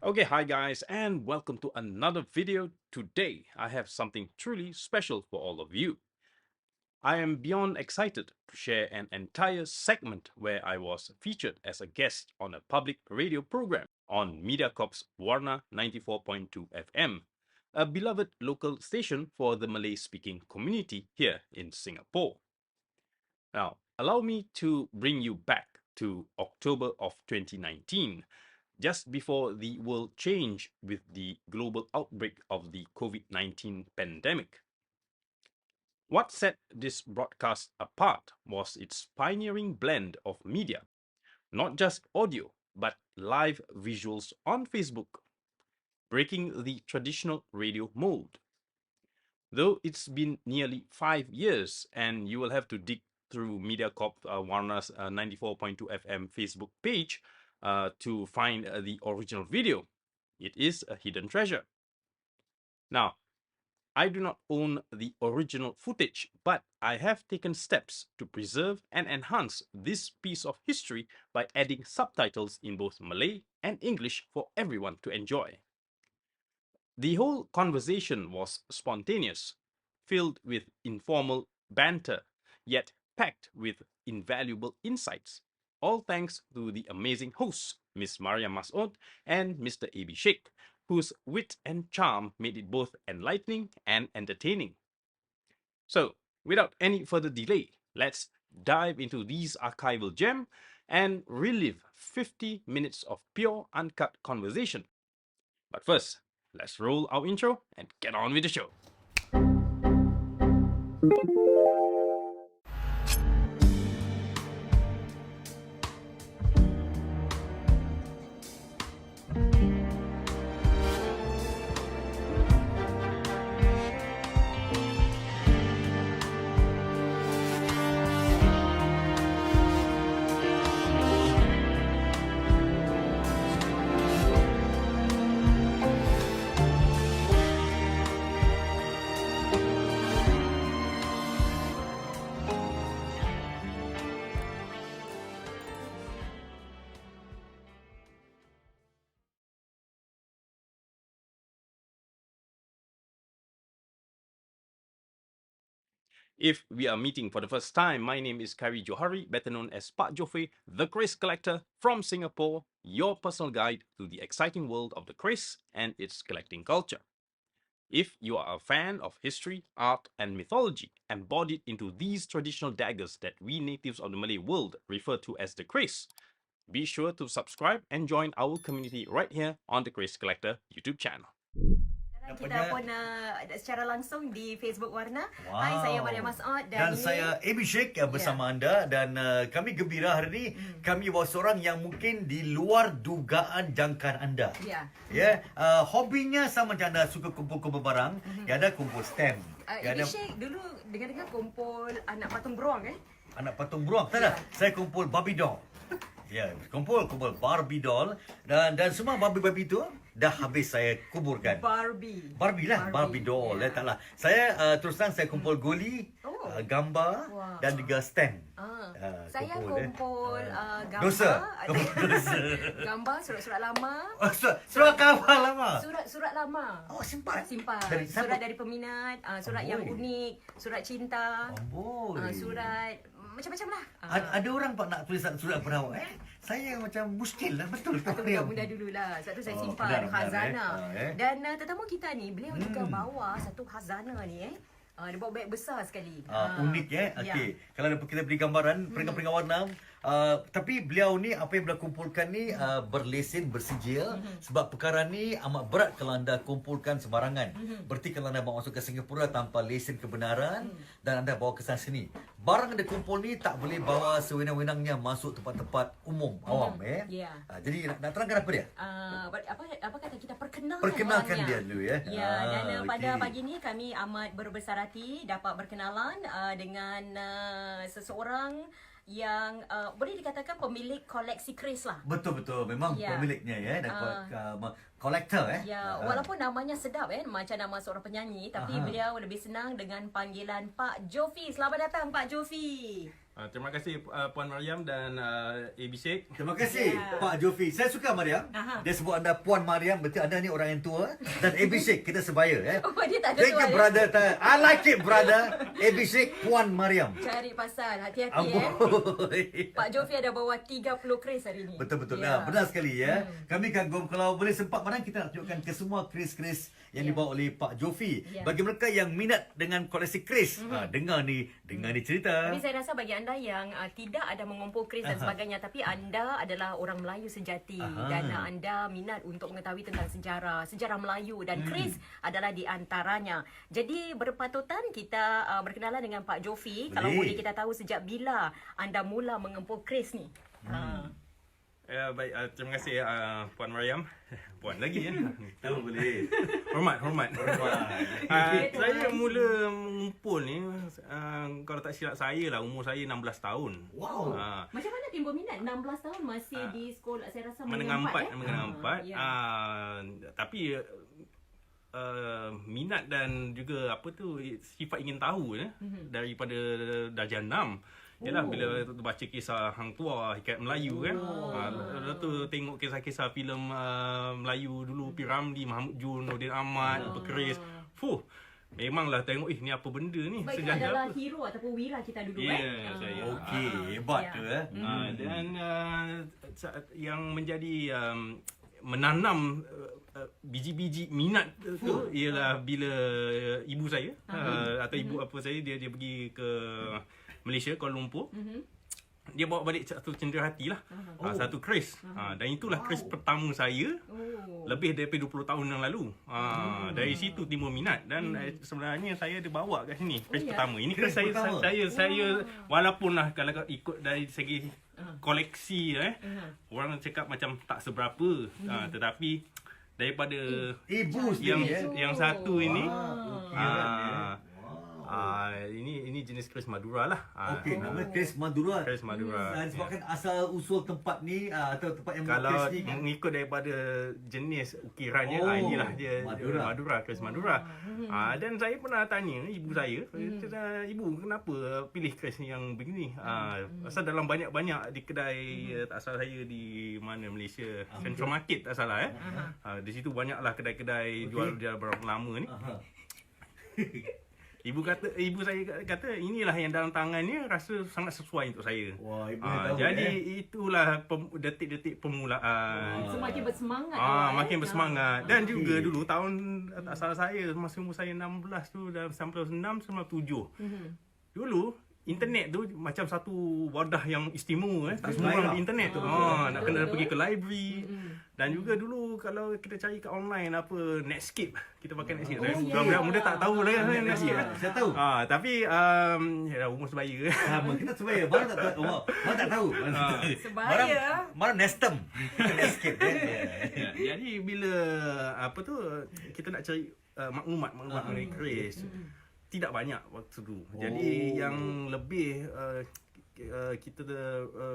Okay, hi guys, and welcome to another video. Today, I have something truly special for all of you. I am beyond excited to share an entire segment where I was featured as a guest on a public radio program on MediaCorp's Warna 94.2 FM, a beloved local station for the Malay-speaking community here in Singapore. Now, allow me to bring you back to October of 2019, just before the world changed with the global outbreak of the COVID-19 pandemic. What set this broadcast apart was its pioneering blend of media, not just audio, but live visuals on Facebook, breaking the traditional radio mold. Though it's been nearly 5 years, and you will have to dig through MediaCorp Warner's 94.2 FM Facebook page to find the original video. It is a hidden treasure. Now, I do not own the original footage, but I have taken steps to preserve and enhance this piece of history by adding subtitles in both Malay and English for everyone to enjoy. The whole conversation was spontaneous, filled with informal banter, yet packed with invaluable insights, all thanks to the amazing hosts, Miss Maria Masud and Mr. A.B. Sheikh, whose wit and charm made it both enlightening and entertaining. So, without any further delay, let's dive into these archival gems and relive 50 minutes of pure uncut conversation. But first, let's roll our intro and get on with the show. If we are meeting for the first time, my name is Kari Johari, better known as Pak Jofe, the Chris Collector from Singapore, your personal guide to the exciting world of the Chris and its collecting culture. If you are a fan of history, art, and mythology embodied into these traditional daggers that we natives of the Malay world refer to as the Chris, be sure to subscribe and join our community right here on the Chris Collector YouTube channel. Kita pun secara langsung di Facebook Warna. Hai, saya Maria Masud dan saya A.B. Sheikh bersama anda dan kami gembira hari ini kami bawa seorang yang mungkin di luar dugaan jangkaan anda. Hobinya sama macam anda suka kumpul-kumpul barang, ada kumpul stamp. A.B. Sheikh dulu dengar-dengar kumpul anak patung beruang Anak patung beruang. Tak ada. Saya kumpul Barbie doll. kumpul Barbie doll dan semua Barbie tu dah habis saya kuburkan. Barbie doll. Taklah. Saya terus terang saya kumpul goli, gambar dan juga stand. Saya kumpul gambar. Dosa. Gambar surat-surat lama. Surat khabar lama. Surat lama. Oh, simpan. Surat dari peminat, surat yang unik, surat cinta. Surat macam-macam lah. Ada orang pak nak tulis surat kepada awak Saya macam muskil lah. Betul ke? Mudah dululah. Sebab tu saya simpan khazanah. Dan tetamu kita ni, beliau juga bawa satu khazanah ni dia bawa beg besar sekali. Unik Okey. Kalau kita beri gambaran peringkat-peringkat warna, tapi beliau ni apa yang beliau kumpulkan ni berlesen, bersijil. Sebab perkara ni amat berat kalau anda kumpulkan sembarangan. Berarti kalau anda bawa masuk ke Singapura tanpa lesen kebenaran dan anda bawa ke sana sini, barang anda kumpul ni tak boleh bawa sewenang-wenangnya masuk tempat-tempat umum awam. Jadi nak terangkan apa dia? Apa kata kita perkenalkan dia dulu dan pada pagi ni kami amat berbesar hati dapat berkenalan dengan seseorang yang boleh dikatakan pemilik koleksi Chris lah. Betul memang pemiliknya kolektor walaupun namanya sedap macam nama seorang penyanyi, tapi beliau lebih senang dengan panggilan Pak Jofi. Selamat datang Pak Jofi. Terima kasih Puan Mariam dan ABC. Terima kasih Ya. Pak Jofi. Saya suka Mariam. Aha. Dia sebut anda Puan Mariam, berarti anda ni orang yang tua. Dan Abhishek, kita sebaya. Oh, dia tak ada Thank you tuan, brother. I like it brother. Abhishek, Puan Mariam. Cari pasal, hati-hati Amboi. Pak Jofi ada bawa 30 kris hari ni. Betul-betul. Ya. Benar sekali ya. Kami kagum kalau boleh sempat mana kita nak tunjukkan ke semua kris-kris yang Ya. dibawa oleh Pak Jofi. Ya. Bagi mereka yang minat dengan koleksi kris, dengar ni cerita. Tapi saya rasa bagi anda yang tidak ada mengumpul kris dan sebagainya, tapi anda adalah orang Melayu sejati dan anda minat untuk mengetahui tentang sejarah Melayu dan kris adalah di antaranya. Jadi berpatutan kita berkenalan dengan Pak Jofi. Kalau boleh kita tahu sejak bila anda mula mengumpul kris ni. Ya, baik, terima kasih Puan Mariam. Puan lagi ya. Tahu boleh. Hormat. Saya mula mengumpul ni kalau tak silap saya lah, umur saya 16 tahun. Wow. Macam mana timbul minat? 16 tahun masih di sekolah, saya rasa Menengah 4. Ya. Tapi minat dan juga apa tu sifat ingin tahu daripada darjah 6. Yalah, bila baca kisah Hang Tuah, Hikayat Melayu kan. Lepas tu tengok kisah-kisah filem Melayu dulu, P. Ramlee, Mahmud Jun, Nordin Ahmad, Berkeris. Memanglah tengok ni apa benda ni, Sebab itu sejarah adalah apa. hero ataupun wira kita dulu Saya. Okey, hebat Ya. tu Dan yang menjadi menanam biji-biji minat tu ialah bila ibu saya atau ibu apa saya dia pergi ke Malaysia, Kuala Lumpur. Dia bawa balik satu cenderahati lah. Satu kris. Dan itulah kris pertama saya. Lebih daripada 20 tahun yang lalu. Dari situ timbul minat. Dan sebenarnya saya ada bawa kat sini kris pertama. Ini kris saya, pertama? saya walaupun lah kalau ikut dari segi koleksi orang cakap macam tak seberapa. Tetapi daripada Ibu yang sendiri yang satu ini Wow. ini jenis kris Madura lah. Okey, nama Kris Madura. Kris Madura. Dan sebabkan asal usul tempat ni atau tempat yang Kalau Kris ni kan. mengikut daripada jenis ukirannya, inilah dia Madura. Kris Madura. Dan saya pernah tanya ibu saya, ibu kenapa pilih kris yang begini? Pasal dalam banyak-banyak di kedai, tak salah saya di mana Malaysia, Central Market tak salah di situ banyaklah kedai-kedai jual barang lama ni. Ibu saya kata inilah yang dalam tangan ni rasa sangat sesuai untuk saya. Wah, ibu tahu. Jadi itulah detik-detik permulaan. Semakin bersemangat. Makin bersemangat. Dan juga dulu tahun tak salah saya masa umur saya 16 tu dalam 96 97. Dulu internet tu macam satu wadah yang istimewa tak semua orang di internet tu. Nak kena pergi ke library. Dan juga dulu kalau kita cari kat online apa Netscape, kita pakai Netscape. Budak-budak muda tak tahu lah Netscape. Saya tahu. Tapi umur sebaya. Sama, kita sebaya. Mana tak tahu. Mana tak tahu. Sebaya. Mana Nestem. Escape. Jadi bila apa tu kita nak cari maklumat mengenai kris, tidak banyak waktu tu. Jadi yang lebih kita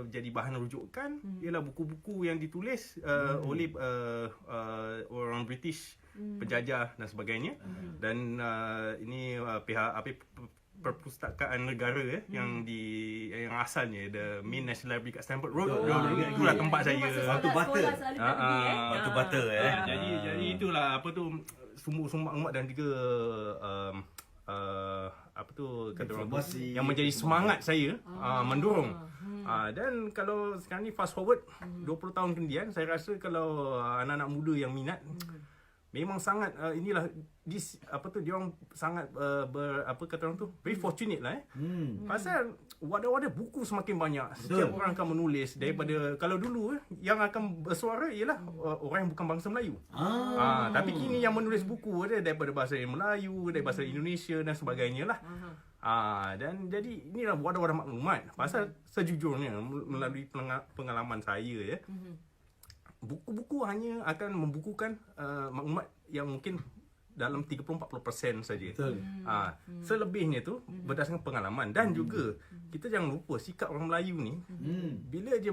jadi bahan rujukan ialah buku-buku yang ditulis oleh orang British penjajah dan sebagainya. Dan ini pihak perpustakaan negara yang asalnya the main National Library kat Stamford Road. Itulah tempat saya. Batu bata. Batu bata Jadi itulah apa tu sumber-sumber maklumat dan juga apa tu kata orang tu yang menjadi semangat saya mendorong. Dan kalau sekarang ni fast forward 20 tahun kemudian, saya rasa kalau anak-anak muda yang minat memang sangat inilah dia orang sangat apa kata orang tu very fortunate lah pasal wadah-wadah buku semakin banyak. Setiap orang akan menulis daripada kalau dulu yang akan bersuara ialah orang yang bukan bangsa Melayu. Tapi kini yang menulis buku ada daripada bahasa Melayu, dari bahasa Indonesia dan sebagainya lah. Dan jadi inilah wadah-wadah maklumat. Pasal sejujurnya melalui pengalaman saya buku-buku hanya akan membukukan maklumat yang mungkin dalam 30-40% saja. Selebihnya tu berdasarkan pengalaman dan juga kita jangan lupa sikap orang Melayu ni bila dia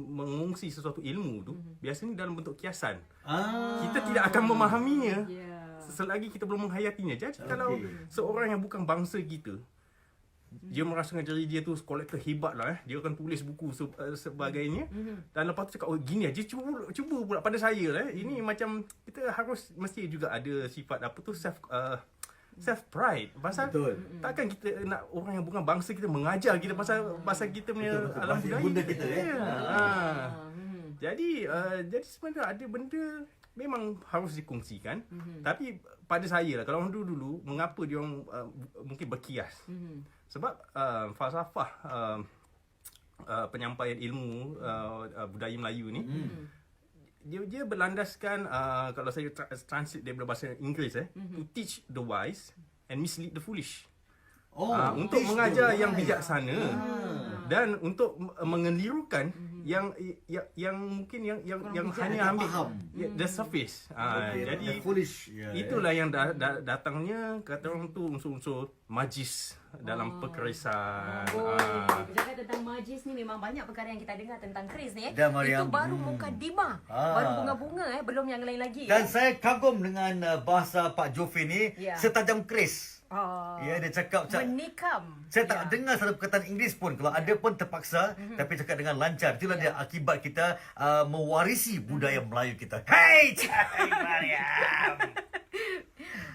mengongsi sesuatu ilmu tu biasanya dalam bentuk kiasan. Kita tidak akan memahaminya selagi kita belum menghayatinya. Jadi kalau seorang yang bukan bangsa kita dia merasakan diri dia tu kolektor hebat lah. Dia akan tulis buku sebagainya. Dan lepas tu cakap, oh gini aja, cuba pula pada saya lah. Ini macam kita harus mesti juga ada sifat apa tu, self pride. Pasal takkan kita nak orang yang bukan bangsa kita mengajar kita pasal kita punya alam Bahasa budaya ibunda kita, Jadi sebenarnya ada benda memang harus dikongsikan. Tapi pada saya lah, kalau orang dulu mengapa dia orang mungkin berkias. Sebab falsafah penyampaian ilmu budaya Melayu ni dia berlandaskan kalau saya translate daripada bahasa Inggeris to teach the wise and mislead the foolish. Untuk mengajar yang bijaksana dan untuk mengelirukan yang mungkin yang hanya ambil the surface. Jadi foolish. itulah yang datangnya kata orang tu unsur-unsur majis dalam perkerisan. Bercakap tentang majlis ni memang banyak perkara yang kita dengar tentang Chris ni. Dan Mariam, itu baru mukadimah. Baru bunga-bunga belum yang lain lagi. Dan saya kagum dengan bahasa Pak Jofi ni, setajam Chris. Ya, dia cakap menikam. Saya tak dengar satu perkataan Inggeris pun. Kalau ada pun terpaksa, tapi cakap dengan lancar. Itulah dia akibat kita mewarisi budaya Melayu kita. Hey, Mariam.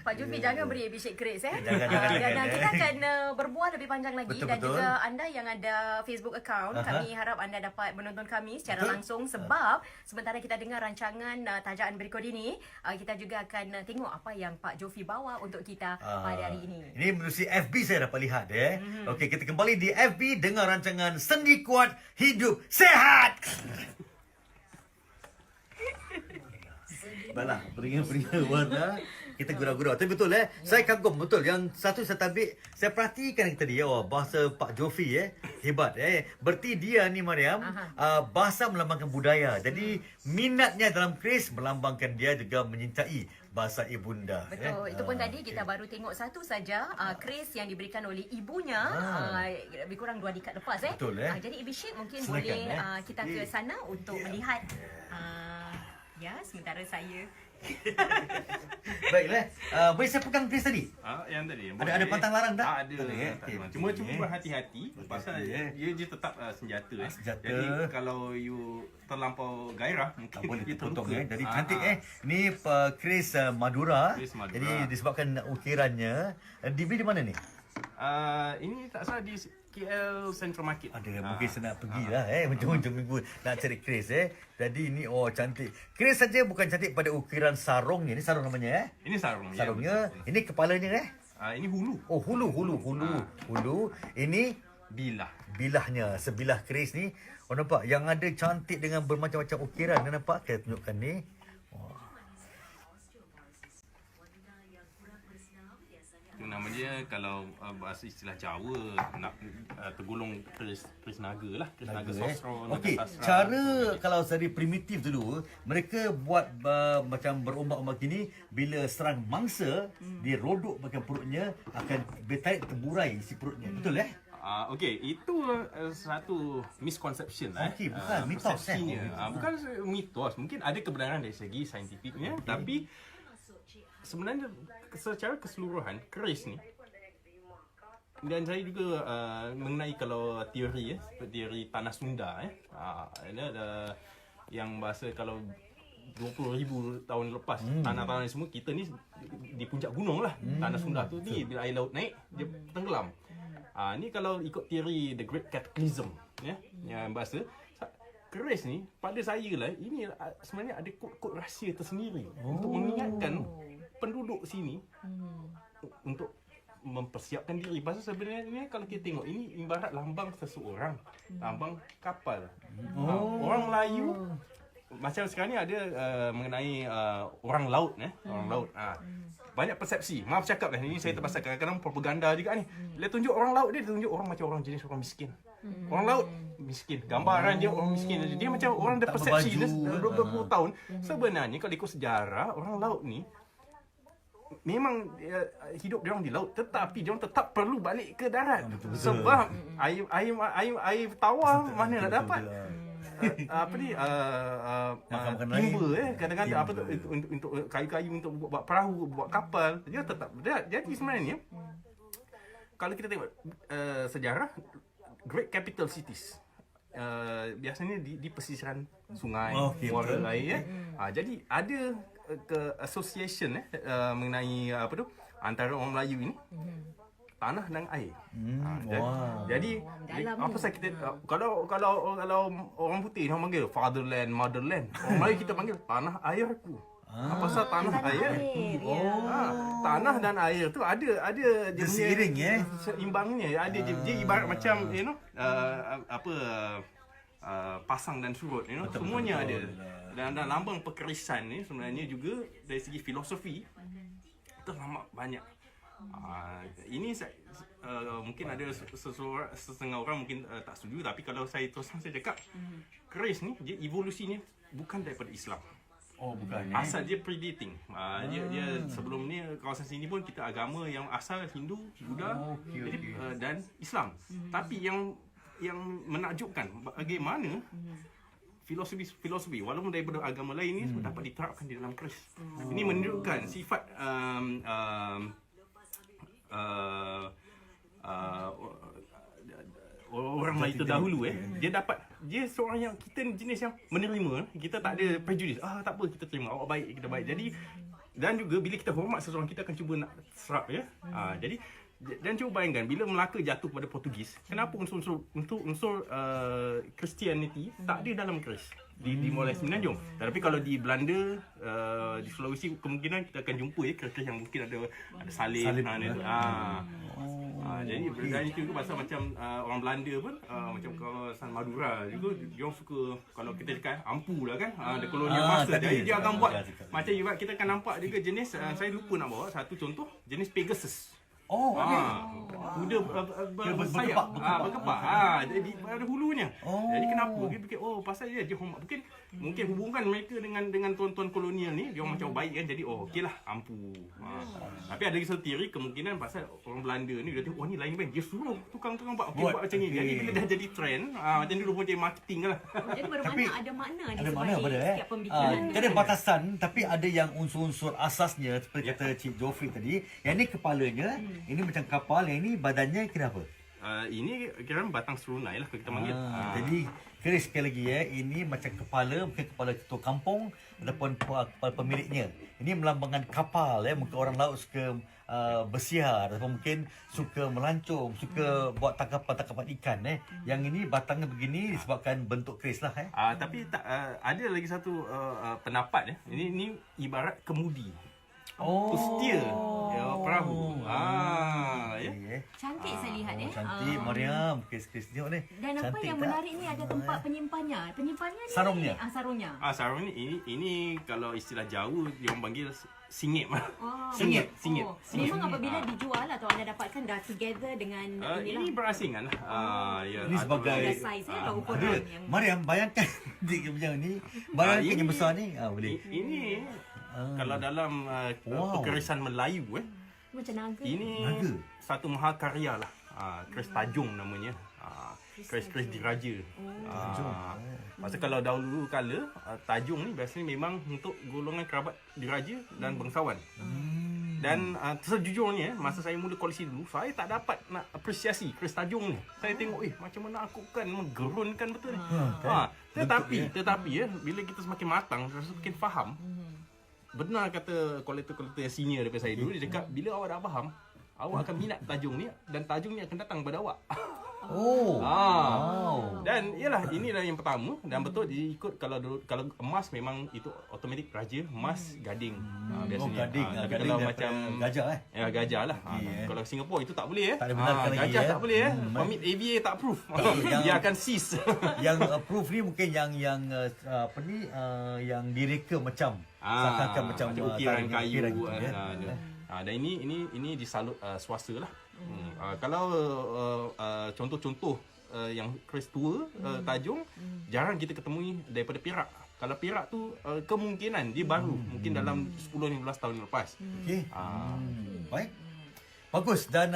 Pak Jufi, jangan beri episode Chris Jangan. Dan kita akan berbual lebih panjang lagi. Betul, dan betul. juga anda yang ada Facebook account, kami harap anda dapat menonton kami secara langsung. Sebab sementara kita dengar rancangan tajaan berikut ini, kita juga akan tengok apa yang Pak Jofi bawa untuk kita pada hari ini. Ini menerusi FB saya dapat lihat Okey, kita kembali di FB dengan rancangan Sendi Kuat Hidup Sehat. Baiklah, peringat-peringat warna kita gurau-gurau. Tapi betul saya kagum betul. Yang satu saya tabik, saya perhatikan tadi bahasa Pak Jofi hebat Berarti dia ni Mariam bahasa melambangkan budaya. Jadi minatnya dalam Chris melambangkan dia juga menyintai bahasa ibunda. Betul. Itu pun tadi kita baru tengok satu saja Chris yang diberikan oleh ibunya lebih kurang 2 dekad lepas Betul Jadi Ibishik mungkin silakan, boleh kita ke sana untuk melihat sementara saya Baiklah. Boleh saya pegang Chris tadi? Yang tadi. Ada pantang larang tak? Ada. Cuma berhati-hati pasal dia tetap senjata. Senjata. Jadi kalau you terlampau gairah mungkin Tak boleh dia terpotong terluka. Jadi cantik Ni Chris Madura. Chris Madura. Jadi disebabkan ukirannya dibeli di mana ni? Ini tak salah di KL Central Market. Ada mungkin saya nak pergi lah macam-macam minggu nak cari Chris Jadi ni cantik. Chris saja bukan cantik pada ukiran sarungnya. Ini sarung namanya Ini sarung. Sarungnya. Ini kepalanya Ini hulu. Oh hulu. Ini bilahnya. Sebilah Chris ni. Nampak yang ada cantik dengan bermacam-macam ukiran. Nampak? Kita tunjukkan ni. Itu nama dia kalau bahasa istilah Jawa nak tergolong Chris Naga lah. Chris Naga Sosro. Okey, Naga Sastra. cara kalau dari primitif dulu, mereka buat macam berombak-ombak gini, bila serang mangsa, dia rodok bahagian perutnya, akan bertarik terburai isi perutnya. Betul Okey, itu satu misconception Okey, bukan mitos persepsinya. Bukan mitos, mungkin ada kebenaran dari segi saintifiknya, tapi sebenarnya secara keseluruhan Chris ni, dan saya juga mengenai kalau teori teori tanah Sunda ini ada yang bahasa kalau 20,000 tahun lepas tanah-tanah ni semua kita ni di puncak gunung lah. Tanah Sunda tu ni bila air laut naik dia tenggelam. Ni kalau ikut teori the Great Cataclysm yang bahasa Chris ni pada saya lah ini sebenarnya ada kod-kod rahsia tersendiri untuk mengingatkan penduduk sini untuk mempersiapkan diri. Pasal sebenarnya kalau kita tengok ini ibarat lambang seseorang, lambang kapal. Orang Melayu macam sekarang ni ada mengenai orang laut orang laut. Banyak persepsi. Maaf cakap ini saya terpaksa kadang-kadang propaganda juga ni. Dia tunjuk orang laut dia tunjuk orang macam orang jenis orang miskin. Orang laut miskin. Gambaran dia orang miskin. Dia macam orang ada Tak persepsi berbaju. 20 tahun. Sebenarnya kalau ikut sejarah orang laut ni memang hidup dia orang di laut, tetapi dia orang tetap perlu balik ke darat. Sebab air tawar mana nak dapat? Apa ni timber kadang-kadang apa tu untuk kayu-kayu untuk buat perahu, buat kapal. Dia tetap berat. Jadi sebenarnya kalau kita tengok sejarah great capital cities biasanya di pesisiran sungai, water air jadi ada association mengenai antara orang Melayu ini tanah dan air. Jadi apa saya kita kalau orang putih orang panggil fatherland, motherland. Orang Melayu kita panggil tanah airku. Apa pasal tanah air? Tanah dan air tu ada dia seiring seimbangnya. Ada dia ibarat macam pasang dan surut, semuanya ada. Dan lambang perkerisan ni sebenarnya juga dari segi filosofi terlampau banyak. Ini mungkin ada setengah orang mungkin tak setuju, tapi kalau saya terus saya cakap keris ni dia evolusinya bukan daripada Islam. Bukan. Asal dia predating. Dia sebelum ni kawasan sini pun kita agama yang asal Hindu, Buddha dan Islam. Tapi yang menakjubkan bagaimana filosofi walaupun daripada agama lain ni dapat diterapkan di dalam keris. Ini menunjukkan sifat orang Melayu terdahulu dia seorang yang kita jenis yang menerima, kita tak ada prejudice. Tak apa, kita terima, awak baik, kita baik. Jadi dan juga bila kita hormat seseorang, kita akan cuba nak serap jadi dan cuba bayangkan bila Melaka jatuh pada Portugis, kenapa unsur Christianity tak ada dalam keris di Mulai Semenanjung. Tapi kalau di Belanda, di Sulawesi, kemungkinan kita akan jumpa keris yang mungkin ada salib itu. Jadi dan itu juga pasal macam orang Belanda pun macam kawasan Madura juga dia orang suka, kalau kita cakap ampu lah kan, ada kolonial masa. Jadi dia akan buat macam kita akan nampak juga jenis saya lupa nak bawa satu contoh jenis Pegasus. Kuda bersayap, berkepak. Jadi ada hulunya. Jadi kenapa? Dia fikir pasal dia hormat. Mungkin hubungan mereka dengan tuan-tuan kolonial ni dia orang macam baik kan. Jadi okeylah ampu. Tapi ada satu teori kemungkinan pasal orang Belanda ni dia tengok ni lain kan. Dia suruh tukang-tukang buat macam ni. Jadi bila dah jadi trend, macam dulu pun jadi marketing lah. Jadi bermakna ada makna di setiap pembicaraan. Ada batasan tapi ada yang unsur-unsur asasnya seperti kata Cik Joffrey tadi. Yang ni kepalanya, ini macam kapal, yang ini badannya kenapa? Ini kira batang serunai lah kita panggil. Jadi keris sekali lagi ini macam kepala, mungkin kepala ketua kampung ataupun kepala pemiliknya. Ini melambangkan kapal mungkin orang laut suka bersiar ataupun mungkin suka melancong, suka buat tangkapan-tangkapan ikan Yang ini batangnya begini disebabkan bentuk keris lah Tapi ada lagi satu pendapat Ini ibarat kemudi. To steer perahu. Cantik saya lihat Cantik Mariam, kes-kes tengok ni. Dan apa yang menarik ni ada tempat penyimpannya. Penyimpannya ni sarungnya. Sarungnya. Sarung ni kalau istilah jauh dia orang panggil singit. Singit. Memang apabila dijual atau anda dapatkan dah together dengan ini berasingan ini sebagai saiz atau ukuran yang Mariam bayangkan macam ni. Bayangkan yang besar ni boleh. Ini kalau dalam perkerisan Melayu macam naga. Ini satu mahakarya lah. Keris Tajung namanya. Keris diraja. Pasal kalau dahulu kala Tajung ni biasanya memang untuk golongan kerabat diraja dan bangsawan. Dan sejujurnya masa saya mula koleksi dulu, saya tak dapat nak apresiasi keris Tajung ni. Saya tengok macam mana aku kan menggerunkan betul ni. Tetapi bila kita semakin matang, semakin faham. Benar kata kolektor-kolektor yang senior daripada saya dulu, dia cakap bila awak dah faham, awak akan minat Tajung ni dan Tajung ni akan datang pada awak. Dan inilah yang pertama dan betul diikut kalau emas memang itu automatik raja, emas gading. Biasanya. Gading. Tapi Gading kalau macam gajah gajah lah. Kalau Singapura itu tak boleh Tak dibenarkan lagi gajah tak boleh Permit AVA tak approve. Dia akan cease. Yang approve ni mungkin yang yang direka macam seakan-akan macam ukiran kayu dan ini disalut swasta lah. Kalau contoh-contoh yang keris tua Tajung jarang kita ketemui daripada Perak. Kalau Perak tu kemungkinan dia baru mungkin dalam 10-15 tahun lepas. Baik. Bagus. Dan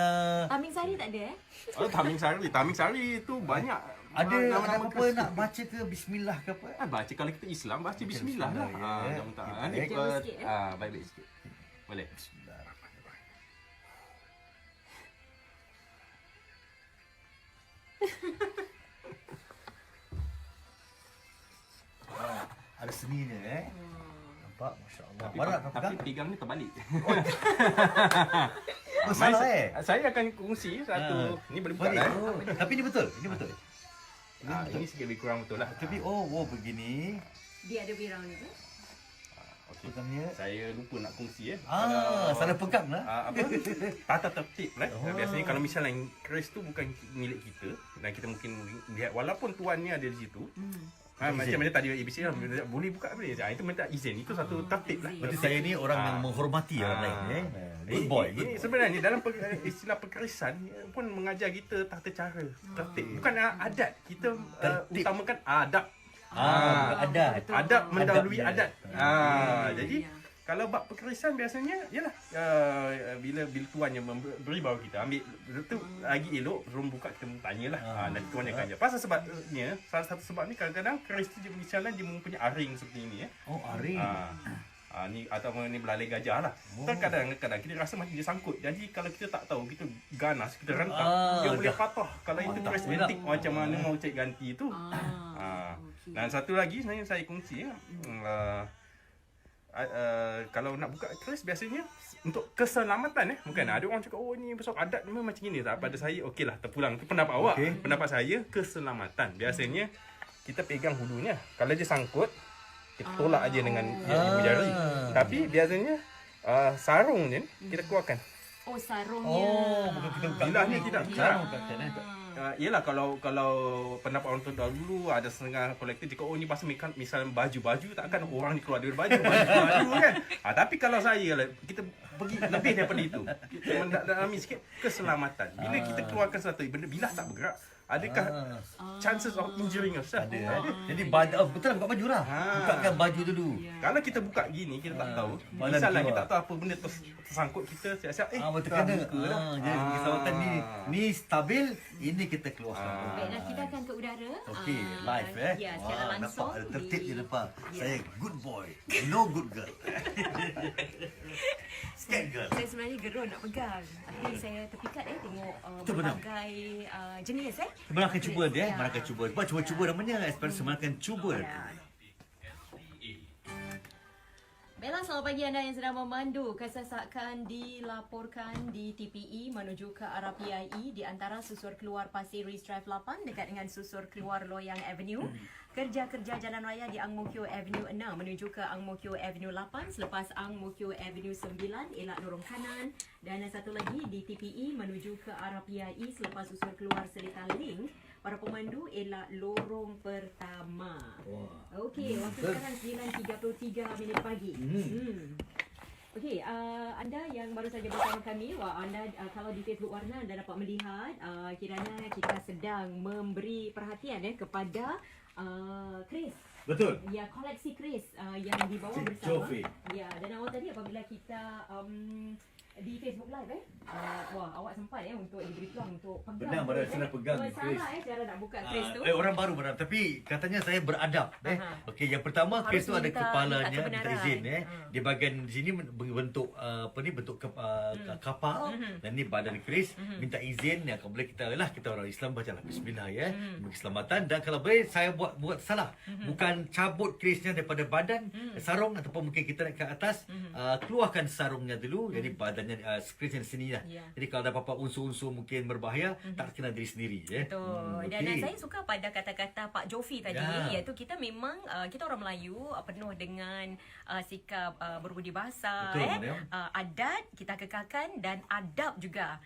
Taming Sari tak ada Taming Sari tu banyak. Ada apa nak baca ke bismillah ke apa? Baca kalau kita Islam baca bismillah lah. Baik-baik sikit. Boleh. Ada seninya nampak, masya-Allah. Tapi, Barat kau tapi pegang. pegang ni terbalik. Oh, salah Saya akan kongsi satu. Ni boleh buka Balik. kan? Oh, tapi ini betul. Ini betul. Ini sikit lebih kurang betul lah. Tapi begini. Dia ada birang ni kan? Okey. Pegangnya. Saya lupa nak kongsi Salah pegang lah. apa tata tertib lah. Oh. Biasanya kalau misalnya keris tu bukan milik kita dan kita mungkin lihat walaupun tuannya ada di situ. Macam tadi ABC lah, boleh buka boleh. Itu minta izin. Itu satu tertib lah. Berarti saya ni orang yang menghormati orang lain. Good boy. Ini sebenarnya dalam istilah perkerisan pun mengajar kita tata cara, tertib. Bukan adat. Kita utamakan adab. Adat. Adab mendahului Adabnya. adat. Jadi kalau bab perkerisan biasanya yalah bila tuan yang beritahu kita ambil tu lagi elok sebelum buka kita tanyalah nanti tuan yang akan ajar. Pasal sebabnya salah satu sebab ni kadang-kadang keris tu misalnya dia mempunyai aring seperti ini Oh, aring. Ni atau ni belalai gajah lah. Kadang-kadang kita rasa macam dia sangkut. Jadi kalau kita tak tahu, kita ganas, kita rentak, dia boleh patah. Kalau itu keris antik macam mana mau cari ganti tu. Dan satu lagi sebenarnya saya kongsi kalau nak buka keris biasanya untuk keselamatan bukan ada orang cakap ni besar adat memang macam ni tak. Pada saya okeylah terpulang tu pendapat awak. Pendapat saya keselamatan biasanya kita pegang hulunya, kalau dia sangkut kita tolak aja dengan ibu jari. Tapi biasanya sarung ni kita keluarkan. Oh, sarungnya. Bukan kita buka. Bilah ni tidak Sarung tak. kan. Yelah kalau pendapat orang tu dahulu ada setengah kolektor cakap ni pasal misalnya baju takkan orang ni keluar dari baju kan. Tapi kalau saya kita pergi lebih daripada itu. Kita mendalami sikit keselamatan. Bila kita keluarkan satu benda bilah tak bergerak, adakah chances of injuring yourself? Ada. Jadi betul buka baju lah. Bukakan baju dulu. Kalau kita buka gini kita tak tahu. Malam Misalnya keluar. kita tak tahu apa benda tersangkut kita siap-siap Betul kena. Jadi keselamatan ni stabil, ini kita keluar. Baiklah, kita akan ke udara. Okey, live Ya, secara langsung. Nampak ada tertib je depan. Saya good boy, no good girl. Scared girl. Saya sebenarnya gerun nak pegang. Tapi saya terpikat tengok Itu benar. berbagai jenis Sebenarnya akan cuba dia, mana akan cuba. Sebab cuba-cuba namanya, sebenarnya sebenarnya akan cuba. Baiklah, selamat pagi anda yang sedang memandu. Kesesakan dilaporkan di TPE menuju ke arah PIE di antara susur keluar Pasir Ris Drive 8 dekat dengan susur keluar Loyang Avenue. Kerja-kerja jalan raya di Ang Mo Kio Avenue 6 menuju ke Ang Mo Kio Avenue 8 selepas Ang Mo Kio Avenue 9 elak lorong kanan. Dan satu lagi di TPE menuju ke arah PIE selepas susur keluar Seletar Link. Para pemandu elak lorong pertama. Okey, waktu sekarang 9.33 minit pagi. Okey, anda yang baru saja bersama kami, anda kalau di Facebook Warna anda dapat melihat kiranya kita sedang memberi perhatian kepada keris. Betul. Ya, koleksi keris yang dibawa bersama. Ya, dan awal tadi apabila kita di Facebook Live awak sempat untuk diberi peluang untuk pegang. Benar, Barat senang pegang keris. Salah cara nak buka keris tu. Orang baru benar, tapi katanya saya beradab. Okey, yang pertama keris tu ada minta kepalanya, minta kebenaran. izin Di bahagian sini bentuk bentuk kapal dan ni badan keris minta izin apabila kita orang Islam bacalah bismillah bagi keselamatan. Dan kalau boleh saya buat salah. Bukan cabut kerisnya daripada badan sarung ataupun mungkin kita naik ke atas keluarkan sarungnya dulu. Jadi badannya keris yang sini lah. Jadi kalau ada apa-apa unsur-unsur mungkin berbahaya tak kena diri sendiri Betul. Dan saya suka pada kata-kata Pak Jofi tadi iaitu kita memang kita orang Melayu penuh dengan sikap berbudi bahasa adat kita kekalkan dan adab juga.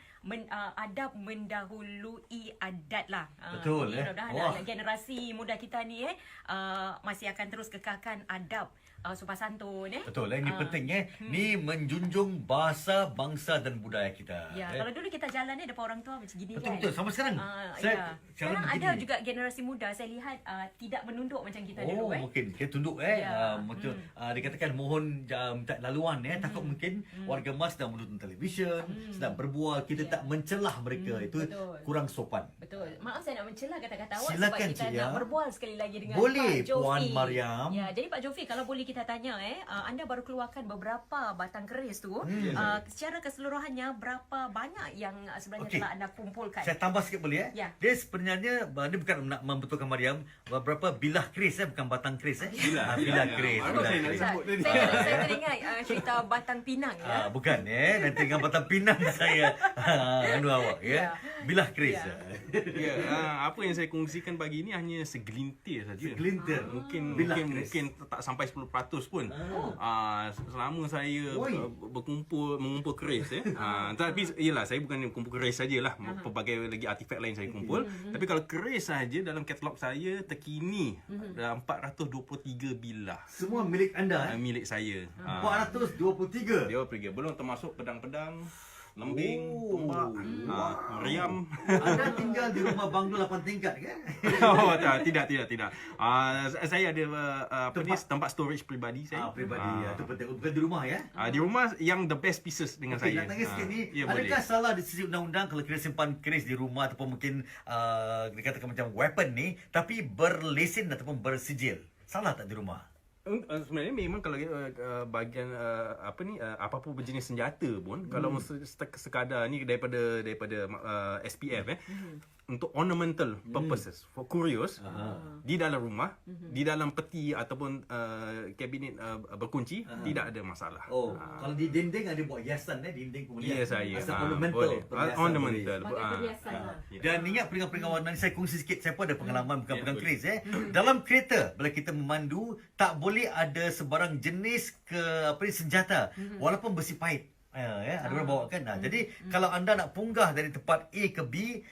Adab mendahului adat lah. Betul Mudah-mudahan generasi muda kita ni masih akan terus kekalkan adab sopan santun Betul ini penting ni menjunjung bahasa, bangsa dan budaya kita. Kalau dulu kita jalan depan orang tua macam gini betul, kan. betul sama sekarang. Sekarang ada juga generasi muda saya lihat tidak menunduk macam kita dulu mungkin kita tunduk betul. Dikatakan mohon minta laluan takut mungkin warga mas sedang menonton televisyen, sedang berbual, kita tak mencelah mereka. Itu betul. kurang sopan. Betul. Maaf saya nak mencela kata-kata awak Silakan, sebab kita Cik, nak ya. berbual sekali lagi dengan Boleh, Pak Jofi. Puan Mariam. Ya, jadi Pak Jofi, kalau boleh kita tanya anda baru keluarkan beberapa batang keris tu. Secara keseluruhannya berapa banyak yang sebenarnya Okey. telah anda kumpulkan? Saya tambah sikit boleh Ya. Dia sebenarnya dia bukan nak membetulkan Mariam, berapa bilah keris bukan batang keris bilah keris. Baru saya nak sebut tadi. Saya teringat cerita batang pinang ya. Bukan nanti dengan batang pinang saya anu awak Ya. bilah keris. Ya, apa yang saya kongsikan pagi ini hanya segelintir saja. Segelintir. Bilah keris. Mungkin tak sampai 10% pun. Selama saya Oi. mengumpul keris tapi yalah, saya bukan kumpul keris sajalah, pelbagai lagi artifak lain saya kumpul. Tapi kalau keris saja dalam katalog saya terkini ada 423 bilah. Semua milik anda Milik saya. 423. Dia pergi, belum termasuk pedang-pedang, lembing, Oh. tombak, meriam. Anda tinggal di rumah banglo 8 tingkat kan? Oh, tidak. Saya ada tempat storage peribadi saya. Pribadi itu penting, bukan di rumah ya. Di rumah yang the best pieces dengan Okey, saya. nak tanya sikit ni, Ya, adakah boleh. salah dari sisi undang-undang kalau kita simpan keris di rumah ataupun mungkin dikatakan macam weapon ni tapi berlesen ataupun bersijil? Salah tak di rumah? Sebenarnya memang kalau bahagian apa-apa berjenis senjata pun kalau sekadar ni daripada SPF untuk ornamental purposes, for curious, di dalam rumah, di dalam peti ataupun kabinet berkunci, tidak ada masalah. Kalau di dinding ada buat hiasan dinding pun boleh. Ya, saya. Asal ornamental. Boleh. perhiasan Ornamental. boleh. Sebagai perhiasan lah. Dan ingat peringkat-peringkat warna ni, saya kongsi sikit. Saya pun ada pengalaman bukan pegang boleh. keris. Dalam kereta, bila kita memandu, tak boleh ada sebarang jenis senjata. Walaupun besi pahit. Ada orang bawa kan. Jadi kalau anda nak punggah dari tempat A ke B,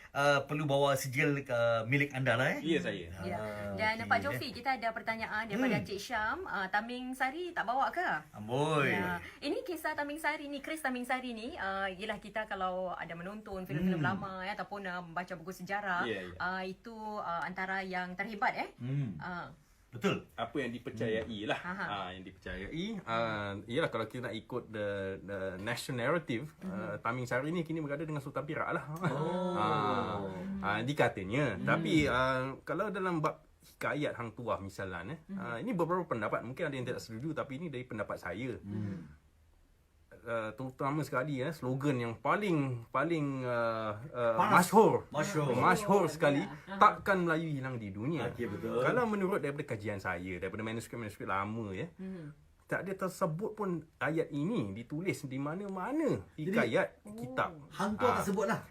perlu bawa sijil milik anda lah. Ya, saya. Ya. Dan Pak Jofi, kita ada pertanyaan daripada Cik Syam. Taming Sari tak bawa ke? Amboi. Ya. Ini kisah Taming Sari ni, Chris Taming Sari ni, ialah kita kalau ada menonton filem-filem lama ataupun membaca buku sejarah, itu antara yang terhebat Betul. Apa yang dipercayai lah. Yang dipercayai ialah kalau kita nak ikut the national narrative, Taming Sari ni kini berada dengan Sultan Perak lah. Dikatanya. Tapi kalau dalam bab hikayat hang tuah misalnya, ini beberapa pendapat, mungkin ada yang tidak setuju, tapi ini dari pendapat saya. Terutama sekali slogan yang paling masyhur sekali, takkan Melayu hilang di dunia. Okey, betul. Kalau menurut daripada kajian saya, daripada manuskrip lama tak ada tersebut pun ayat ini ditulis di mana-mana hikayat kitab. Hang tu tak sebut lah.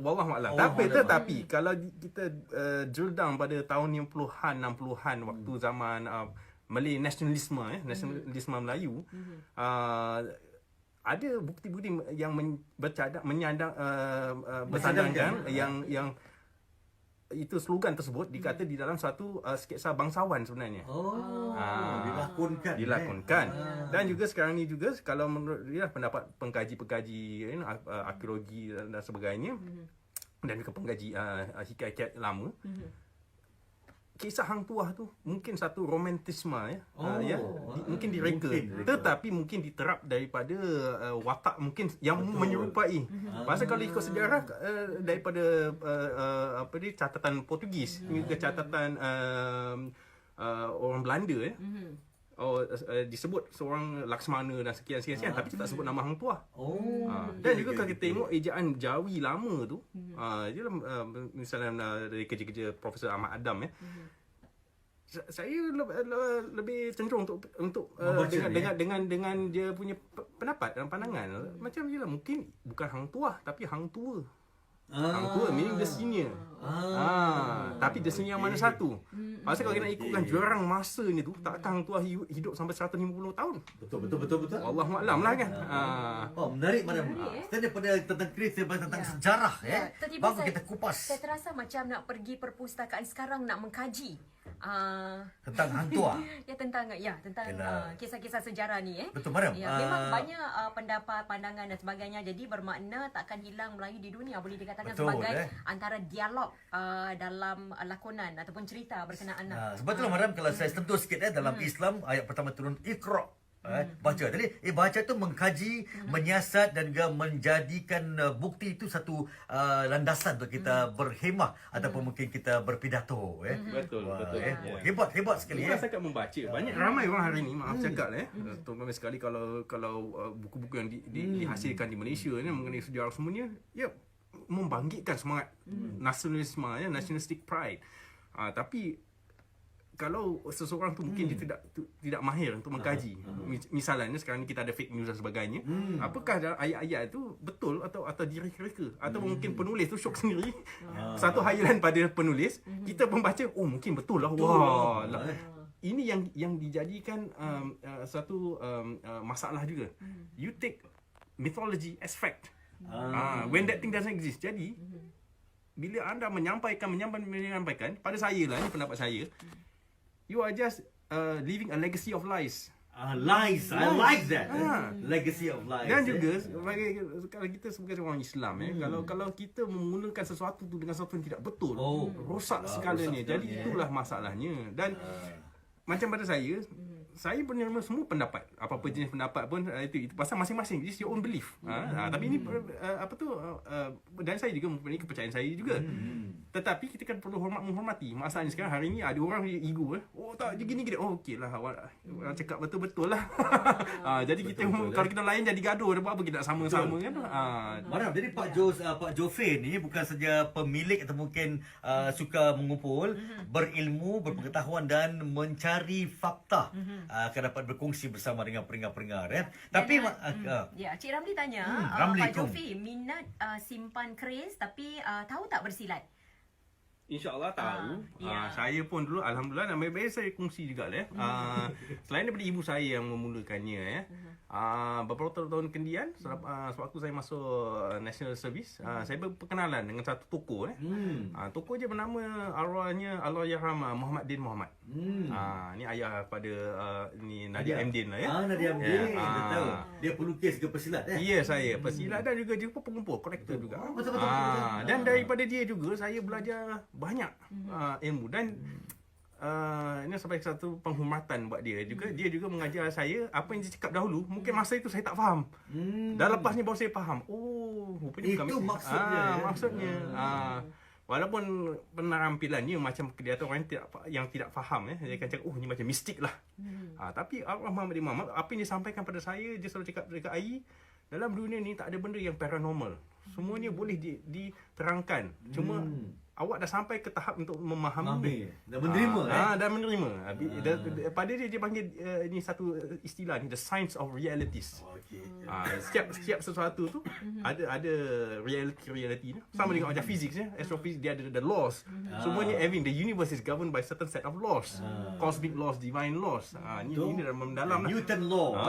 Wallahualam. Wallahualam. Tetapi kalau kita drill down pada tahun 50-an 60-an waktu zaman Malay nasionalisme nasionalisme Melayu, ada bukti-bukti yang bercadangkan yang itu slogan tersebut dikata di dalam satu sketsa bangsawan sebenarnya. Dilakonkan. Dan juga sekarang ni juga kalau menurut dia pendapat pengkaji-pengkaji arkeologi dan sebagainya, dan juga pengkaji hikayat lama, kisah hang tuah tu mungkin satu romantisme mungkin direka, tetapi mungkin diterap daripada watak mungkin yang menyerupai. Pasal kalau ikut sejarah daripada catatan Portugis hingga catatan orang Belanda disebut seorang Laksmana dan sekian, tapi tak sebut nama hang tuah. Dan juga kalau kita tengok ejaan Jawi lama tu, misalnya dari kerja-kerja Profesor Ahmad Adam, saya lebih cenderung untuk dengan dia punya pendapat dan pandangan macam jelah, mungkin bukan hang tuah tapi hang tua. Hang tua meaning the senior. Tapi the senior yang mana satu? Pasal kalau kita nak ikutkan jurang masa ni tu, takkan hang tua hidup sampai 150 tahun. Betul. Wallahualam lah kan. Menarik madam. Kita daripada tentang keris, tentang sejarah baru kita kupas Saya terasa macam nak pergi perpustakaan sekarang nak mengkaji tentang hang tua. tentang kisah-kisah sejarah ni Betul madam. memang banyak pendapat, pandangan dan sebagainya. Jadi bermakna takkan hilang Melayu di dunia, boleh dikatakan Betul, sebagai antara dialog dalam lakonan ataupun cerita berkenaan. Sebab itulah madam, kalau saya sentuh sikit dalam Islam, ayat pertama turun Iqra Baca. Jadi baca tu mengkaji, menyiasat dan juga menjadikan bukti itu satu landasan untuk kita berhemah ataupun mungkin kita berpidato. Betul, betul. Wah, hebat sekali. Bukan setakat membaca. Banyak ramai orang hari ni, maaf cakap terutama sekali kalau buku-buku yang dihasilkan di Malaysia ni mengenai sejarah semuanya, membangkitkan semangat nasionalisme, nationalistic pride. Tapi kalau seseorang tu mungkin dia tidak mahir untuk mengkaji. Misalnya sekarang ni kita ada fake news dan sebagainya. Apakah dalam ayat-ayat itu betul atau direka-reka, atau mungkin penulis tu syok sendiri. Satu hayalan pada penulis, kita pembaca mungkin betul lah. Wah. Ini yang dijadikan satu masalah juga. You take mythology as fact. When that thing doesn't exist. Jadi bila anda menyampaikan pada saya lah, ini pendapat saya, you are just living a legacy of lies. Lies. I like that. Legacy of lies. Dan juga kalau kita sebagai orang Islam, kalau kita memulakan sesuatu tu dengan sesuatu yang tidak betul, rosak segalanya. Jadi itulah masalahnya. Dan macam pada saya penerima semua pendapat, apa-apa jenis pendapat pun, itu pasal masing-masing, it's your own belief. Tapi ini dan saya juga mempunyai kepercayaan saya juga. Tetapi kita kan perlu menghormati. Masalahnya sekarang hari ni ada orang ego, tak gini okeylah, awak cakap betul-betul lah. Jadi kita kalau kita lain jadi gaduh, apa kita nak sama-sama kan. Maram, jadi Pak Jofin ni bukan saja pemilik atau mungkin suka mengumpul, berilmu, berpengetahuan dan mencari fakta akan dapat berkongsi bersama dengan pendengar-pendengar. Tapi Cik Ramli tanya, Ramli, Pak Jofi minat simpan keris tapi tahu tak bersilat? InsyaAllah tahu. Saya pun dulu alhamdulillah, dan baik-baik saya kongsi juga lah. Selain daripada ibu saya yang memulakannya, beberapa tahun kemudian sewaktu saya masuk National Service, saya berkenalan dengan satu tokoh. Tokoh je bernama Allahyarham Muhammad Din Muhammad. Ni ayah pada ni Nadia M. Din lah Nadia M. Din. Tahu. Dia pelukis ke pesilat Ya, saya pesilat dan juga dia pun pengumpul, kolektor juga. Betul. Dan daripada dia juga saya belajar banyak ilmu, dan ini sampai satu penghormatan buat dia juga. Dia juga mengajar saya apa yang dia cakap dahulu. Mungkin masa itu saya tak faham. Dah lepas ni baru saya faham. Rupanya itu bukan maksudnya. Walaupun penampilannya macam kelihatan orang yang tidak faham, dia akan cakap ni macam mistik lah. Tapi Muhammad Imam, apa yang dia sampaikan pada saya, dia selalu cakap dekat Ai, dalam dunia ni tak ada benda yang paranormal. Semuanya boleh diterangkan. Cuma awak dah sampai ke tahap untuk memahami dan menerima. Dan menerima. Pada dia panggil ni satu istilah ni, the science of realities. Setiap sesuatu tu ada reality ni. Sama dengan macam fizik, astrophysics, dia ada the laws. Semuanya the universe is governed by certain set of laws. Cosmic laws, divine laws. Ini dalam mendalam Newton law.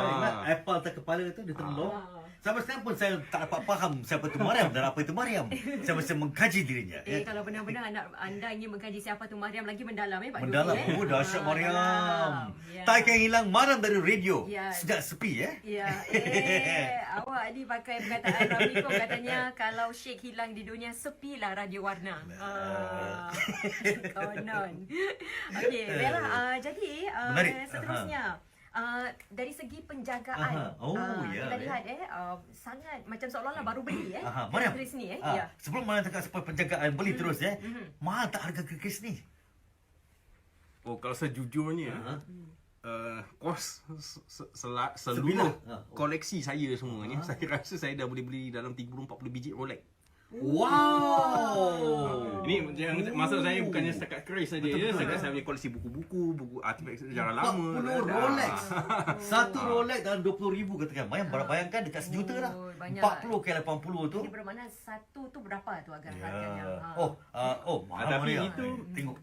Apple tak kepala tu Newton law. Sampai sekarang pun saya tak dapat faham siapa tu Maryam dan apa itu Maryam. Saya masih mengkaji dirinya. Kalau benar-benar anda ingin mengkaji siapa tu Maryam lagi mendalam, Pak mendalam. Jofi, Dahsyat Maryam. Tak akan hilang Maryam dari radio. Sejak sepi awak ni pakai perkataan Ramli Kom, katanya kalau Sheikh hilang di dunia, sepilah radio warna. Konon. Okey, baiklah. Jadi seterusnya, dari segi penjagaan, kita lihat sangat macam seolah-olah baru beli keris ni sebelum mana cakap seperti penjagaan, beli terus mahal tak harga keris ni? Kalau sejujurnya kos seluruh koleksi saya semuanya, saya rasa saya dah boleh beli dalam 30-40 biji Rolex. Wow. Ini maksud saya bukannya setakat keris saja, saya punya koleksi buku-buku, buku artifak sejarah lama. 40 Rolex. Satu Rolex dalam 20,000 katakan. Bayangkan dekat sejuta lah. 40 ke 80 tu. Ini bermakna satu tu berapa tu agar harganya? Tapi itu tengok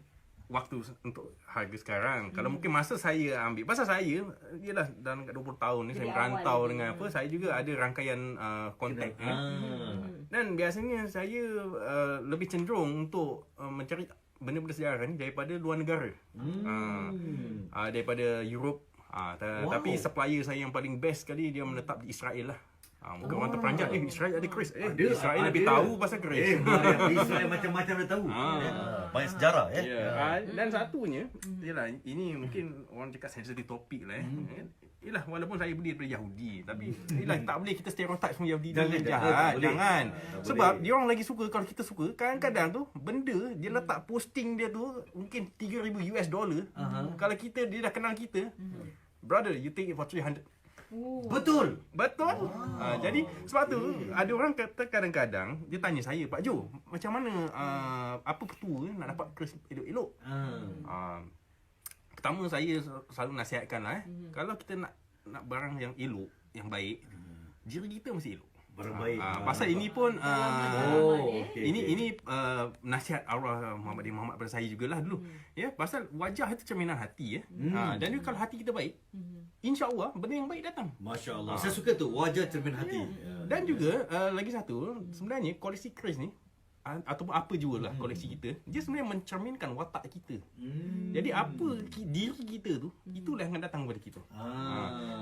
waktu untuk harga sekarang. Kalau mungkin masa saya ambil, pasal saya ialah dalam 20 tahun ni saya merantau dengan apa, saya juga ada rangkaian kontak dan biasanya saya lebih cenderung untuk mencari benda-benda sejarah ni daripada luar negara, daripada Europe. Tapi supplier saya yang paling best sekali dia menetap di Israel lah. Mungkin orang terperanjat, Israel ada keris. Israel lebih tahu pasal keris. Israel macam-macam dia tahu. Banyak sejarah Dan satunya, yalah, ini mungkin orang cakap sensitive topik lah. Yelah, walaupun saya beli daripada Yahudi, tapi yelah, tak boleh kita stereotype semua Yahudi Jangan, tu tak jahat. boleh. Jangan. Tak Sebab boleh. dia orang lagi suka, kalau kita suka, kadang-kadang tu benda dia letak posting dia tu mungkin $3,000. Kalau kita, dia dah kenal kita, brother, you take it for 300. Betul. Betul. Jadi sebab tu ada orang kata kadang-kadang dia tanya saya, Pak Jo, macam mana apa petua nak dapat keris elok-elok? Pertama saya selalu nasihatkan lah kalau kita nak barang yang elok, yang baik, diri kita mesti elok. Berbaik. Pasal ini pun okey. ini nasihat arwah Muhammad pada saya jugalah dulu. Ya, pasal wajah itu cerminan hati ya. Dan juga kalau hati kita baik, insya-Allah benda yang baik datang. Masya-Allah. Saya suka tu wajah cermin hati. Dan juga lagi satu, sebenarnya koleksi keris ni ataupun apa jua lah koleksi kita, dia sebenarnya mencerminkan watak kita. Jadi apa diri kita tu, itulah yang akan datang kepada kita.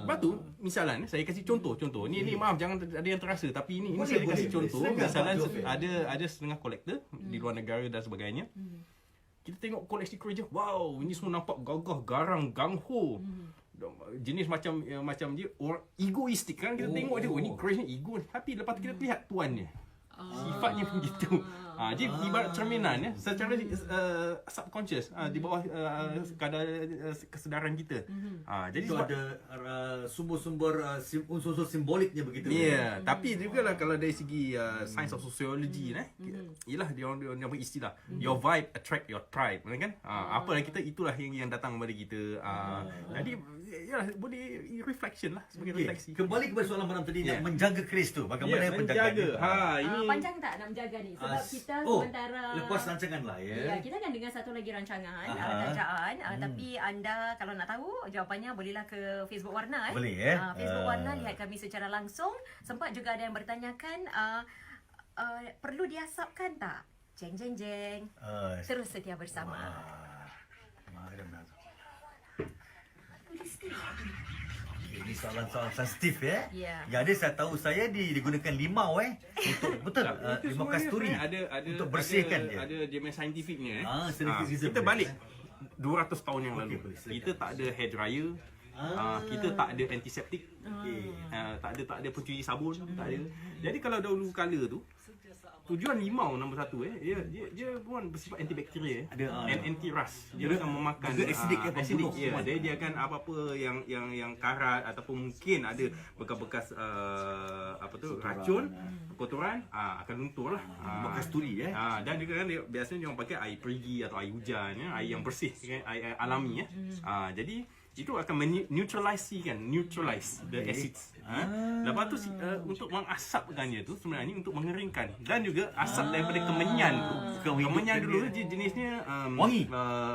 Lepas tu, misalnya saya kasih contoh. Ni maaf jangan ada yang terasa, tapi ini saya kasih contoh. Misalnya ada setengah kolektor di luar negara dan sebagainya. Kita tengok koleksi keris dia, wow, ini semua nampak gagah, garang, gangho. Jenis macam dia orang egoistik kan, kita tengok dia, oh ni keris ni ego. Tapi lepas tu kita lihat tuan dia. Sifatnya pun gitu. Jadi ibarat cerminan ya, secara subconscious di bawah kadar kesedaran kita. Jadi Itu ada sumber-sumber unsur-unsur simboliknya begitu. ya, tapi juga lah kalau dari segi science of sociology ialah dia orang beristilah your vibe attract your tribe, kan? Apalah kita, itulah yang datang kepada kita. Jadi ya boleh reflection lah, sebagai refleksi. Kembali kepada soalan malam tadi, nak menjaga keris tu. Bagaimana menjaga. penjagaannya? Ini Panjang tak nak menjaga ni? Sebab kita sementara lepas rancangan lah ya. kita akan dengan satu lagi rancangan kerajaan, tapi anda kalau nak tahu jawapannya bolehlah ke Facebook Warna Boleh ya. Facebook Warna, lihat kami secara langsung. Sempat juga ada yang bertanyakan perlu diasapkan tak? Jeng. Terus setia bersama. Ini soalan-soalan sensitif ya. Ya. Yang ada saya tahu saya digunakan limau untuk betul itu limau semuanya kasturi sebenarnya ada untuk bersihkan dia. Ada dia main saintifiknya Saintifik kita reason. balik 200 tahun yang lalu. boleh, silakan. Kita tak ada hair dryer. Kita tak ada antiseptik. Okey. Tak ada pencuci sabun, tak ada. Jadi kalau dahulu kala tu tujuan limau nombor satu dia pun bersifat antibakteria and anti rust. Dia akan memakan juga acidic acidic. pembunuh. Dia akan apa-apa yang karat ataupun mungkin ada bekas-bekas racun, kotoran akan luntur lah. Limau kasturi Dan juga kan biasanya dia orang pakai air perigi atau air hujan air yang bersih kan, air alami jadi itu akan neutralize the acids. Lepas tu untuk mengasapkannya tu sebenarnya untuk mengeringkan, dan juga asap daripada kemenyan tu. Kemenyan dulu dia jenisnya wangi.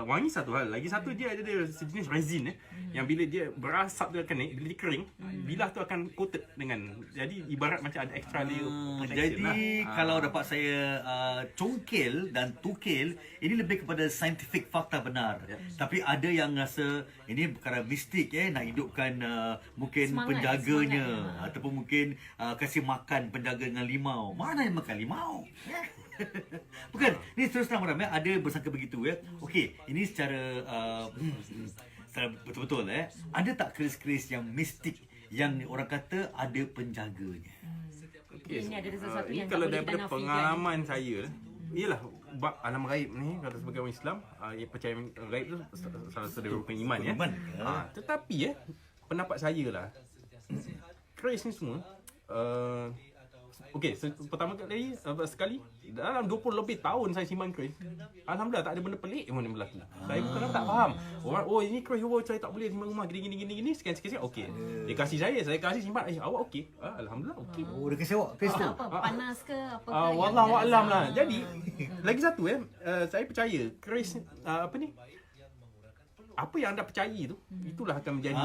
Wangi satu hal. Lagi satu dia ada sejenis resin yang bila dia berasap dia akan naik, bila dia kering, bilah tu akan coated dengan, jadi ibarat macam ada extra layer protection Jadi lah. kalau dapat saya congkel dan tukil, ini lebih kepada scientific fakta benar. Tapi ada yang rasa ini perkara mistik nak hidupkan mungkin penjaganya ataupun mungkin kasih makan penjaga dengan limau. Mana yang makan limau? Bukan, ni terus terang ramai ada bersangka begitu Okey, ini secara secara betul-betul ada tak keris-keris yang mistik yang orang kata ada penjaganya? Ini ada sesuatu ini yang kalau tak boleh kita daripada nafikan. pengalaman saya ialah bab alam gaib ni, kalau sebagai orang Islam percaya gaib tu salah satu rukun iman Iman, tetapi pendapat saya lah keris ni semua okey, pertama sekali dalam 20 lebih tahun saya simpan keris, alhamdulillah tak ada benda pelik pun yang berlaku. Saya pun kadang tak faham. Orang ini keris saya tak boleh simpan rumah gini sekian okey. Dia kasih saya kasih simpan. Awak okey? Alhamdulillah okey. Oh, dia kasi awak keris tu. Apa panas ke apa ke? Wallahu a'lam lah. Jadi lagi satu saya percaya keris apa yang anda percayai tu itulah akan menjadi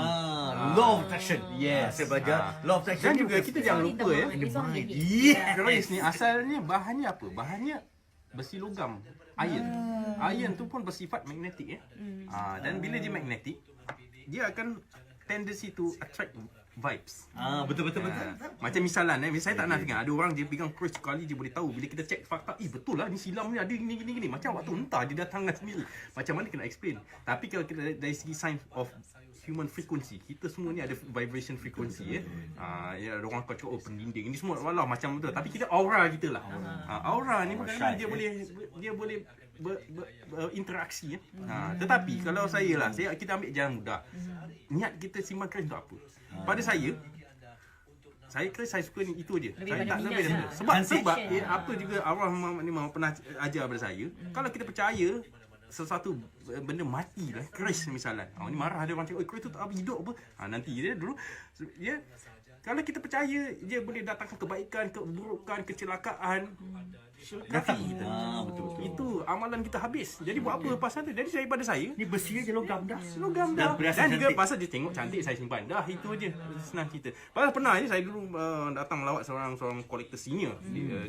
law of attraction. Yes. Saya belajar law of attraction. Dan juga kita jangan lupa keris ni asalnya bahannya apa? Bahannya besi logam, iron. Iron tu pun bersifat magnetik Dan bila dia magnetik, dia akan tendency to attract vibes. Betul. Macam misalan saya tak nak pegang. Ada orang dia pegang cruise sekali je boleh tahu. Bila kita check fakta, betul lah ni silam ni ada gini. Macam waktu entah dia datang sendiri. Macam mana kena explain. Tapi kalau kita dari segi science of human frequency, kita semua ni ada vibration frequency ya. Ada orang kata pendinding. Ini semua walau macam betul. Tapi kita aura kita lah. Aura ni kadang-kadang dia boleh berinteraksi ya. Tetapi kalau kita ambil jalan mudah. Niat kita simpan keris untuk apa? Pada saya keris saya suka ni itu je. Saya tak lebih daripada. Sebab apa juga arwah ni pernah ajar pada saya, kalau kita percaya sesuatu benda mati lah, keris misalnya. Ni marah ada orang cakap, keris tu tak apa hidup apa. Nanti dia dulu kalau kita percaya dia boleh datangkan kebaikan, keburukan, kecelakaan. Datang kita. Betul. Itu amalan kita habis. Jadi buat apa pasal tu? Jadi daripada saya Ni besi je logam dah. dan juga pasal dia tengok cantik saya simpan. Dah itu aje. Senang cerita. Pasal pernah je saya dulu datang melawat seorang collector senior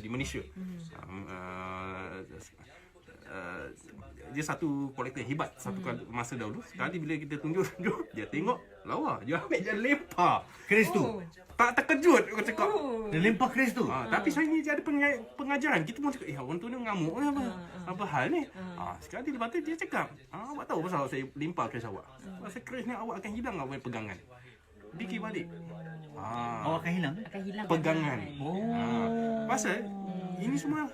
di Malaysia. Dia satu kolektor hebat satu masa dahulu. Sekali bila kita tunjuk dia tengok lawa, dia ambil dia lempar. Keris tu. Tak terkejut aku cakap. Dia lempar keris tu. Tapi saya ni ada pengajaran. Kita pun cakap, orang tu ni ngamuk ni apa? Apa hal ni? Sekali lepas tu dia cakap, awak tahu pasal saya lempar keris awak? Pasal keris ni awak akan hilang awak pegangan. Fikir balik. Awak akan hilang? Pegangan. Pasal ini semua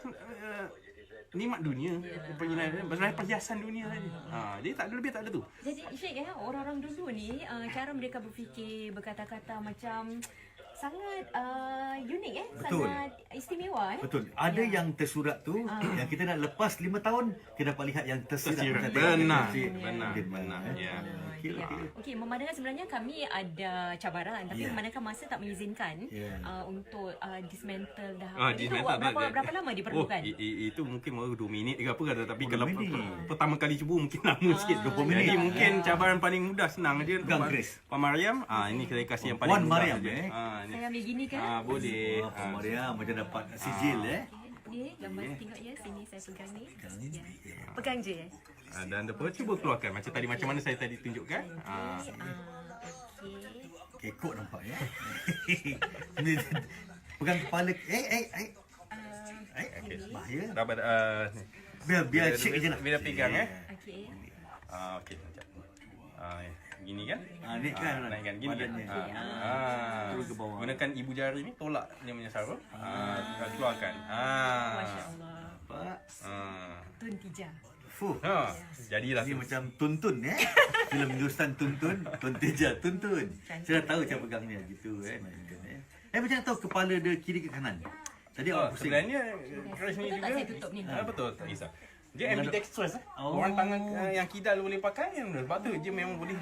nikmat dunia, perhiasan dunia saja. Dia tak ada lebih, tak ada tu. Jadi Syed orang-orang dulu ni cara mereka berfikir, berkata-kata macam sangat unik Betul. sangat istimewa Betul. Ada yang tersurat tu yang kita nak lepas 5 tahun kita dapat lihat yang tersirat. Benar. Ya. Okey, memandangkan sebenarnya kami ada cabaran tapi memandangkan masa tak mengizinkan untuk dismantle dah. Berapa lama diperlukan? Itu mungkin baru 2 minit ke apa kata, tapi kalau pertama kali cuba mungkin lama sikit 20 minit. Jadi mungkin cabaran paling mudah senang je untuk Puan Mariam. Ini saya kasih yang paling Puan mudah Mariam je. Saya ambil gini ke? Boleh. Puan Mariam macam dapat sijil Okey, gambar tengok ya, sini saya pegang ni. Ya. Pegang je. Dan apa cuba keluarkan macam mana saya tadi tunjukkan. Okey. Kekok nampak ya. Pegang kepala. Bahaya. Dapat Biar shake je lah. Bila pegang Okey. okey sekejap. Gini kan? Ni kan Naikkan gini kan? Turun ke bawah. Gunakan ibu jari ni tolak dia punya sarung. Keluarkan. Masya-Allah. Pak. Tun Tija. Ni Jadilah tu. macam tuntun Filem Hindustan tuntun, Tunteja tuntun. Saya dah tahu cara pegangnya gitu macam nak tahu kepala dia kiri ke kanan. Tadi awak pusing. Sebenarnya keris ni Betul tak juga saya tutup ni? betul, tak kisah. Dia ambidextrous. Orang tangan yang kidal boleh pakai, sebab tu dia memang boleh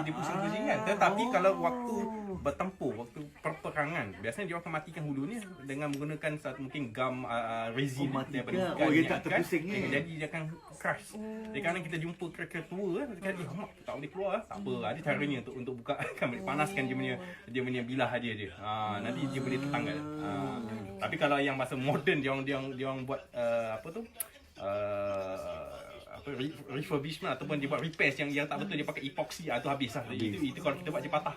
dipusing-pusingkan. Tetapi kalau waktu bertempur, waktu perperangan, biasanya dia akan matikan hulu ni dengan menggunakan mungkin gum resin daripada ikan. Dia tak terpusing ni. Jadi dia akan crush. Jadi kadang kita jumpa kereta tua dia kata, mak tak boleh keluar. Tak apa, ada caranya untuk buka, panaskan dia punya bilah dia. Nanti dia boleh tertanggal. Tapi kalau yang masa moden dia orang buat refurbishment ataupun dia buat repairs yang tak betul, dia pakai epoxy tu habis lah. Itu kalau kita buat dia patah.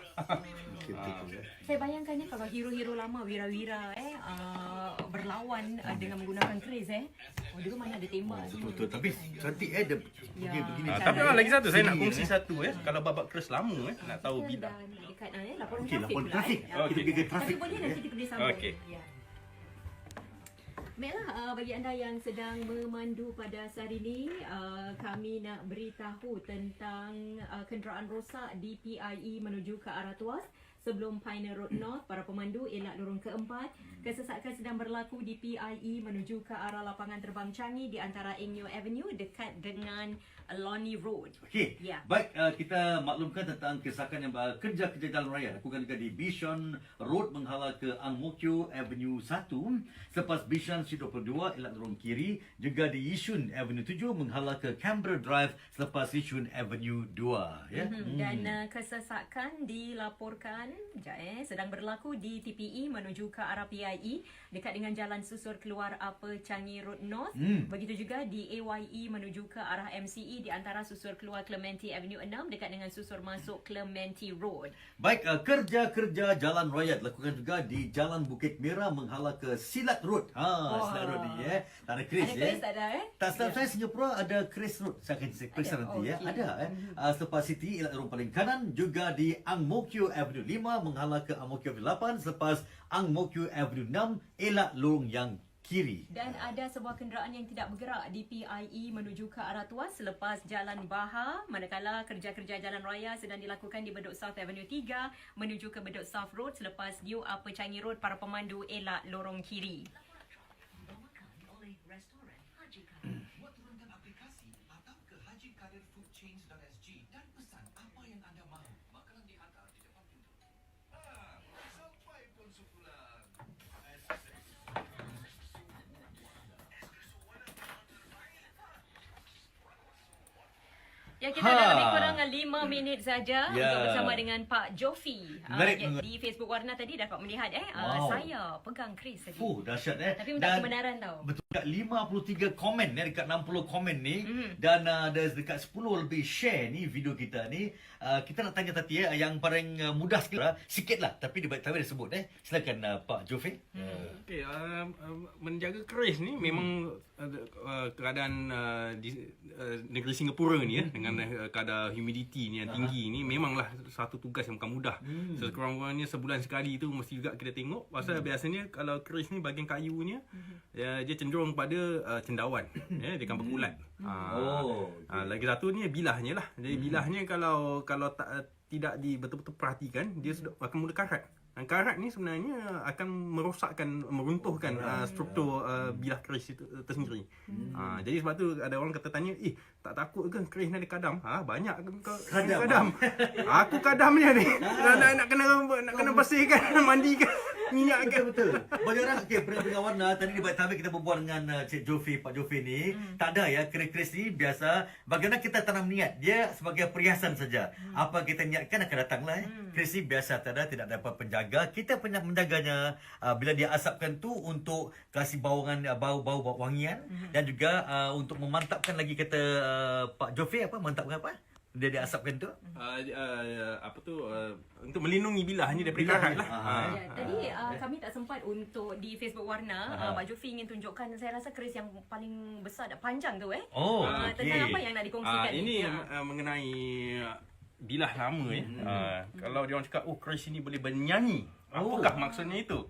Saya bayangkannya kalau hero-hero lama, wira-wira berlawan dengan menggunakan keris dulu mana ada tembak. Betul. Tapi cantik dia begini. Tapi lagi satu saya nak kongsi satu kalau babak keris lama nak tahu bidang. Dekat laporan Okey, laporan trafik. trafik. Kita pergi ke Tapi trafik. boleh nanti kita boleh sambung. Okey. Ya. Baiklah, bagi anda yang sedang memandu pada hari ini, kami nak beritahu tentang kenderaan rosak di PIE menuju ke arah Tuas. Sebelum Pioneer Road North, para pemandu elak lorong keempat. Kesesakan sedang berlaku di PIE menuju ke arah lapangan terbang Changi di antara Eng Neo Avenue dekat dengan Lonnie Road. Okey. Ya. Baik, kita maklumkan tentang kesesakan yang kerja-kerja jalan raya lakukan juga di Bishan Road menghala ke Ang Mo Kio Avenue 1. Selepas Bishan Street 22 elak lorong kiri, juga di Yishun Avenue 7 menghala ke Canberra Drive selepas Yishun Avenue 2 ya. Dan kesesakan dilaporkan Sedang berlaku di TPE menuju ke arah PIE dekat dengan Jalan Susur keluar Upper Changi Road North. Begitu juga di AYE menuju ke arah MCE di antara susur keluar Clementi Avenue 6 dekat dengan susur masuk Clementi Road. Baik, kerja-kerja jalan raya dilakukan juga di Jalan Bukit Merah menghala ke Silat Road. Silat Road ni tak ada Chris Ada Chris tak ada Tak setahu saya Singapura ada Chris Road. Saya akan cek Chris nanti Ada selepas City Ilat Lorong paling kanan, juga di Ang Mo Kio Avenue 5 menghala ke Ang Mo Kio Avenue 8, selepas Ang Mo Kio Avenue 6 elak lorong yang kiri. Dan ada sebuah kenderaan yang tidak bergerak di PIE menuju ke arah Tuas selepas Jalan Bahar, manakala kerja-kerja jalan raya sedang dilakukan di Bedok South Avenue 3 menuju ke Bedok South Road selepas New Upper Changi Road, para pemandu elak lorong kiri. Buat turunkan aplikasi atau ke hajikarirfoodchains.sg dan pesan apa yang anda mahu. Makanan dihantar di depan pintu. Sampai pun sebulan. Ya, kita dah lebih kurang 5 minit saja untuk bersama dengan Pak Jofi. Di Facebook Warna tadi dapat melihat saya pegang Chris tadi. Dahsyat Tapi minta kebenaran tau. Betul, dekat 53 komen dekat 60 komen ni dan ada dekat 10 lebih share ni video kita ni. Kita nak tanya tadi yang paling mudah sikit lah tapi dia baik dia sebut silakan Pak Jofi. Okey, menjaga keris ni memang keadaan di negeri Singapura ni dengan kadar humidity ni yang tinggi ni memanglah satu tugas yang bukan mudah. Sekurang-kurangnya sebulan sekali tu mesti juga kita tengok pasal biasanya kalau keris ni bahagian kayunya dia cenderung pada cendawan dia akan berkulat. Lagi satu ni bilahnya lah. Jadi bilahnya kalau tidak betul-betul perhatikan dia sudah akan mula karat. Dan karat ni sebenarnya akan meruntuhkan struktur bilah keris itu tersendiri. Jadi sebab tu ada orang tanya, tak takut ke keris ni ada kadam? Banyak kadam. Aku kadamnya ni. Nak kena bersihkan, mandikan, minyakkan. Betul. Banyak orang pendengar warna tadi di balik tabir kita berbual dengan Cik Jofi, Pak Jofi ni. Tak ada keris-keris ni biasa bagaimana kita tanam niat. Dia sebagai perhiasan saja. Apa kita niatkan akan datanglah. Keris ni biasa tidak dapat penjaga. Kita pernah menjaganya bila dia asapkan tu untuk kasih bau wangian dan juga untuk memantapkan lagi kata Pak Jofi mantapkan apa? Dia asapkan tu untuk melindungi bilahnya daripada karat lah. Tadi kami tak sempat untuk di Facebook Warna. Pak Jofi ingin tunjukkan, saya rasa keris yang paling besar dan panjang tu tentang apa yang nak dikongsikan ini mengenai bilah lama kalau dia orang cakap keris ini boleh bernyanyi, apakah maksudnya itu?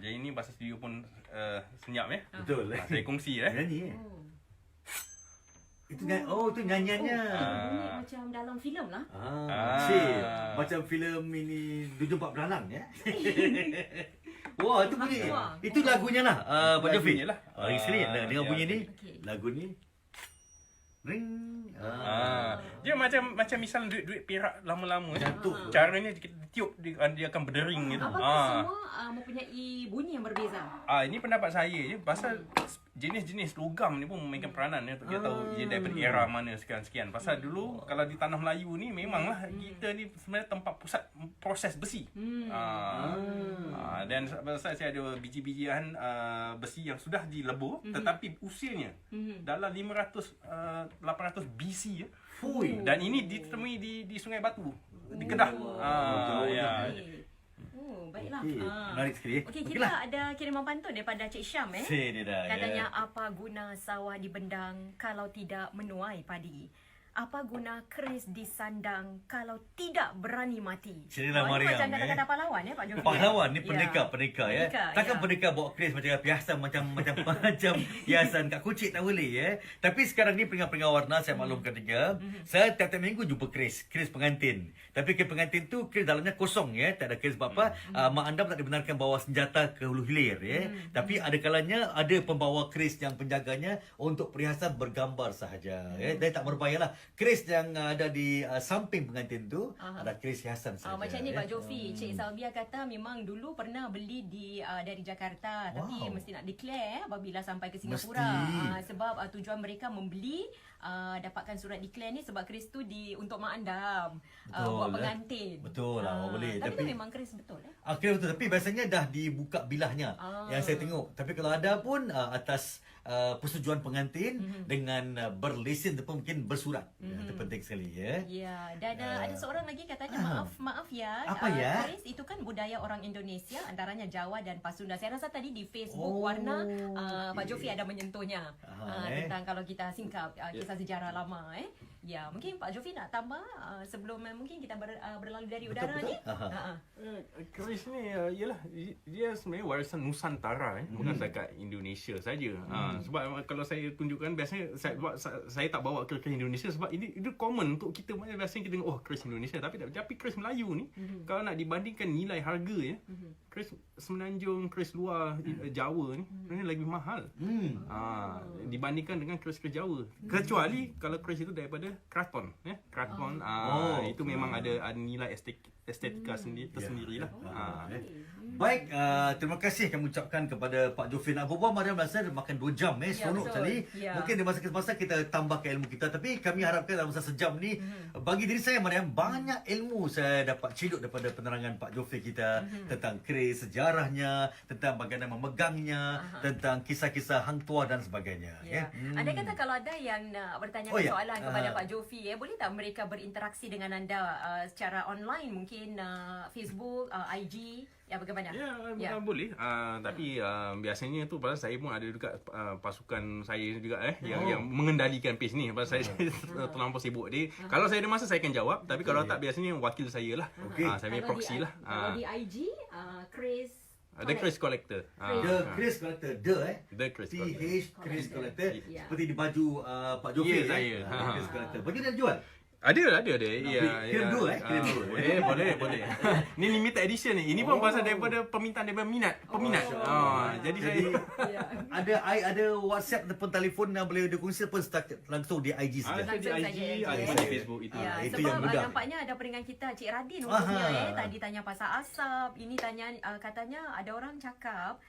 Jadi ini bahasa studio pun senyap Betul. Saya kongsi Nyanyi itu itu nyanyiannya. Bunyi macam dalam filem lah. Macam filem ini 74 Beralang Wah, itu bunyi. Itu lagunya lah Pak Jofi. Hari sekali dengar bunyi ni. Lagu ni ring. Dia macam misal duit perak lama-lama Jatuh. Caranya kita tiup dia akan berdering gitu. Apakah semua mempunyai bunyi yang berbeza? Ini pendapat saya je pasal jenis-jenis logam ni pun memainkan peranan untuk kita tahu dia daripada era mana sekian-sekian. Pasal dulu kalau di tanah Melayu ni memanglah kita ni sebenarnya tempat pusat proses besi. Dan pasal saya ada biji-bijian besi yang sudah dilebur tetapi usianya dalam 800 BC dan ini ditemui di Sungai Batu di Kedah. Baiklah. Menarik sekali. Okey, kita ada kiriman pantun daripada Cik Syam Dia dah. Katanya, apa guna sawah dibendang kalau tidak menuai padi? Apa guna keris disandang kalau tidak berani mati? Sinilah Mariam. Macam kata-kata pahlawan Pak Jofi. Pahlawan ni pendekar. Takkan pendekar bawa keris macam hiasan macam hiasan kat kucing tak boleh Tapi sekarang ni pendengar warna saya maklumkan juga. Saya tiap-tiap minggu jumpa keris pengantin. Tapi keris pengantin tu keris dalamnya kosong tak ada keris apa-apa. Mak anda tak dibenarkan bawa senjata ke hulu hilir Tapi ada kalanya ada pembawa keris yang penjaganya untuk perhiasan bergambar sahaja Dia tak berbahayalah. Kris yang ada di samping pengantin tu ada kris hiasan saja. Macam ni Pak Jofi, Cik Salbia kata memang dulu pernah beli dari Jakarta, tapi mesti nak declare apabila sampai ke Singapura. Sebab tujuan mereka membeli dapatkan surat declare ni sebab kris tu untuk mak andam, buat pengantin. Betul lah, boleh. Tapi tu memang kris betul Kris betul, tapi biasanya dah dibuka bilahnya yang saya tengok. Tapi kalau ada pun atas persetujuan pengantin dengan berlesen ataupun mungkin bersurat. Itu penting sekali ya. Ya, dan ada seorang lagi katanya maaf ya. Apa ya? Kris itu kan budaya orang Indonesia, antaranya Jawa dan Pasundan. Saya rasa tadi di Facebook Warna Pak Jofi ada menyentuhnya tentang kalau kita singkap kisah sejarah lama Ya, mungkin Pak Jofi nak tambah sebelum mungkin kita berlalu dari udara ni. Kris ni ialah dia sebenarnya warisan Nusantara bukan setakat Indonesia saja. Sebab kalau saya tunjukkan biasanya saya tak bawa ke Indonesia sebab itu common untuk kita. Biasanya kita tengok kris Indonesia tapi kris Melayu ni kalau nak dibandingkan nilai harga kris Semenanjung, kris luar Jawa ni sebenarnya lebih mahal dibandingkan dengan kris Jawa. Kecuali kalau kris itu daripada Kraton Kraton itu memang ada nilai estetika tersendirilah. Baik, terima kasih kami ucapkan kepada Pak Jofi. Nak berbual Mariam rasa makan 2 jam seronok sekali. Mungkin di masa kita tambahkan ilmu kita, tapi kami harapkan dalam masa sejam ni bagi diri saya Mariam banyak ilmu saya dapat ciduk daripada penerangan Pak Jofi kita tentang kris, sejarahnya, tentang bagaimana memegangnya, tentang kisah-kisah hang tua dan sebagainya. Anda kata kalau ada yang nak bertanya soalan kepada Pak Jofi, boleh tak mereka berinteraksi dengan anda secara online, mungkin Facebook, IG, bagaimana? Boleh. Tapi biasanya tu pasal saya pun ada juga pasukan saya juga yang mengendalikan page ni. Pasal saya terlampau sibuk. Jadi kalau saya ada masa saya akan jawab, tapi kalau tak biasanya wakil saya lah. Saya punya proxy lah. Kalau di IG, Chris The Chris Collector. The Chris Collector. The Chris Collector. TH Chris Collector. Seperti di baju Pak Jofi. Ya, saya. Chris Collector. Baju dia jual? Ada. Kirim dulu Kirim dulu. Boleh. Ni limited edition ni. Ini pun pasal daripada permintaan daripada peminat. Jadi saya ada WhatsApp ataupun telefon yang boleh dikongsi pun langsung di IG saja. Ada di IG, ada di Facebook itu. Itu sebab yang mudah. Nampaknya ada peringkat kita Cik Radin khususnya tadi tanya pasal asap. Ini tanya katanya ada orang cakap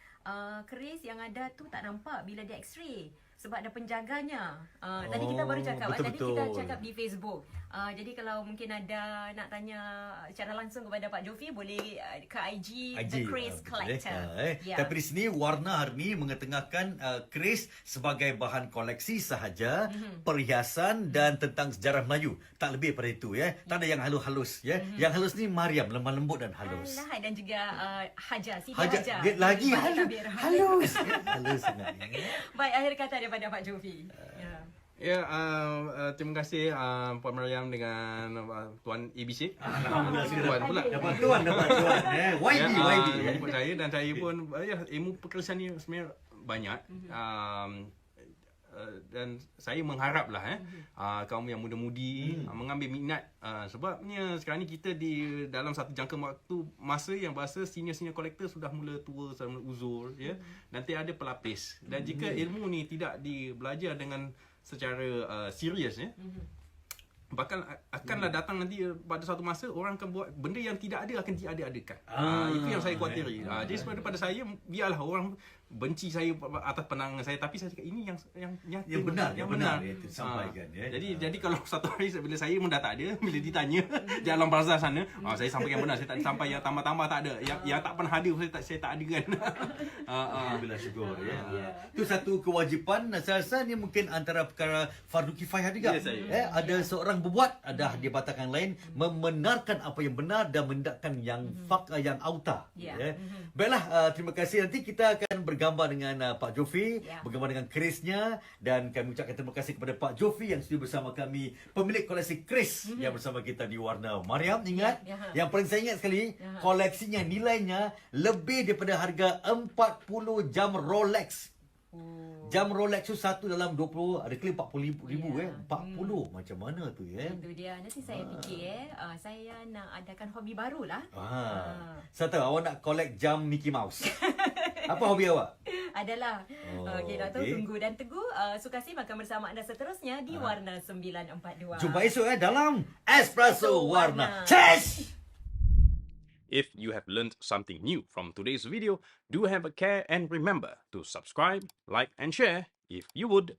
keris yang ada tu tak nampak bila dia X-ray sebab ada penjaganya. Tadi kita baru cakap, tadi kita cakap di Facebook. Jadi kalau mungkin ada nak tanya secara langsung kepada Pak Jofi, boleh ke IG The Chris Collector. Tapi di sini Warna hari ini mengetengahkan kris sebagai bahan koleksi sahaja, perhiasan dan tentang sejarah Melayu. Tak lebih daripada itu Tak ada yang halus-halus Yang halus ni Mariam, lemah lembut dan halus. Dan juga Haja, Siti Haja. Haja. Dia lagi halus. Halus sangat. Baik, akhir kata daripada Pak Jofi. Terima kasih Puan Mariam dengan Tuan ABC. Alhamdulillah. Tuan pula. Dapat tuan. YB. Jemput saya dan saya pun ilmu perkerisan ni sebenarnya banyak. Dan saya mengharaplah kaum yang muda-mudi mengambil minat sebabnya sekarang ni kita di dalam satu jangka waktu masa yang berasa senior-senior kolektor sudah mula tua, sudah mula uzur nanti ada pelapis dan jika ilmu ni tidak dibelajar dengan secara serius akanlah datang nanti pada satu masa orang akan buat benda yang tidak ada akan diada-adakan. Itu yang saya khuatiri. Jadi pada saya biarlah orang benci saya atas penangan saya, tapi saya cakap ini yang benar disampaikan Jadi kalau satu hari bila saya pun dah tak ada, bila ditanya di alam barzah sana, saya sampaikan benar, saya tak sampai yang tambah-tambah tak ada, yang tak pernah ada saya tak ada kan. Alhamdulillah, syukur Itu satu kewajipan. Saya rasa ni mungkin antara perkara fardu kifayah juga. Ada seorang berbuat, ada di batangan lain membenarkan apa yang benar dan mendakkan yang yang auta. Baiklah, terima kasih. Nanti kita akan bergambar dengan Pak Jofi, bergambar dengan kerisnya, dan kami ucapkan terima kasih kepada Pak Jofi yang sudah bersama kami, pemilik koleksi keris yang bersama kita di Warna. Mariam, ingat yang paling saya ingat sekali, koleksinya nilainya lebih daripada harga 40 jam Rolex. Jam Rolex tu satu dalam 20, ada claim 40,000 Ya. 40 macam mana tu ya? Itu dia. Nanti saya fikir saya nak adakan hobi baru lah. Saya tahu awak nak collect jam Mickey Mouse. Apa hobi awak? Adalah. Okey, Dato' okey. tunggu dan teguh. Sukasi makan bersama anda seterusnya di Warna 942. Jumpa esok dalam Espresso Warna. Warna. Cheers! If you have learned something new from today's video, do have a care and remember to subscribe, like and share if you would.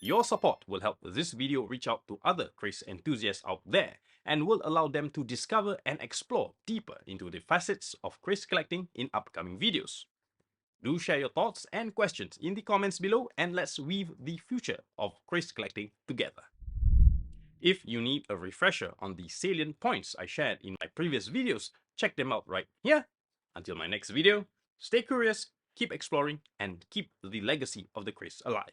Your support will help this video reach out to other Chris enthusiasts out there and will allow them to discover and explore deeper into the facets of Chris collecting in upcoming videos. Do share your thoughts and questions in the comments below and let's weave the future of Chris collecting together. If you need a refresher on the salient points I shared in my previous videos, check them out right here. Until my next video, stay curious, keep exploring, and keep the legacy of the Chris alive.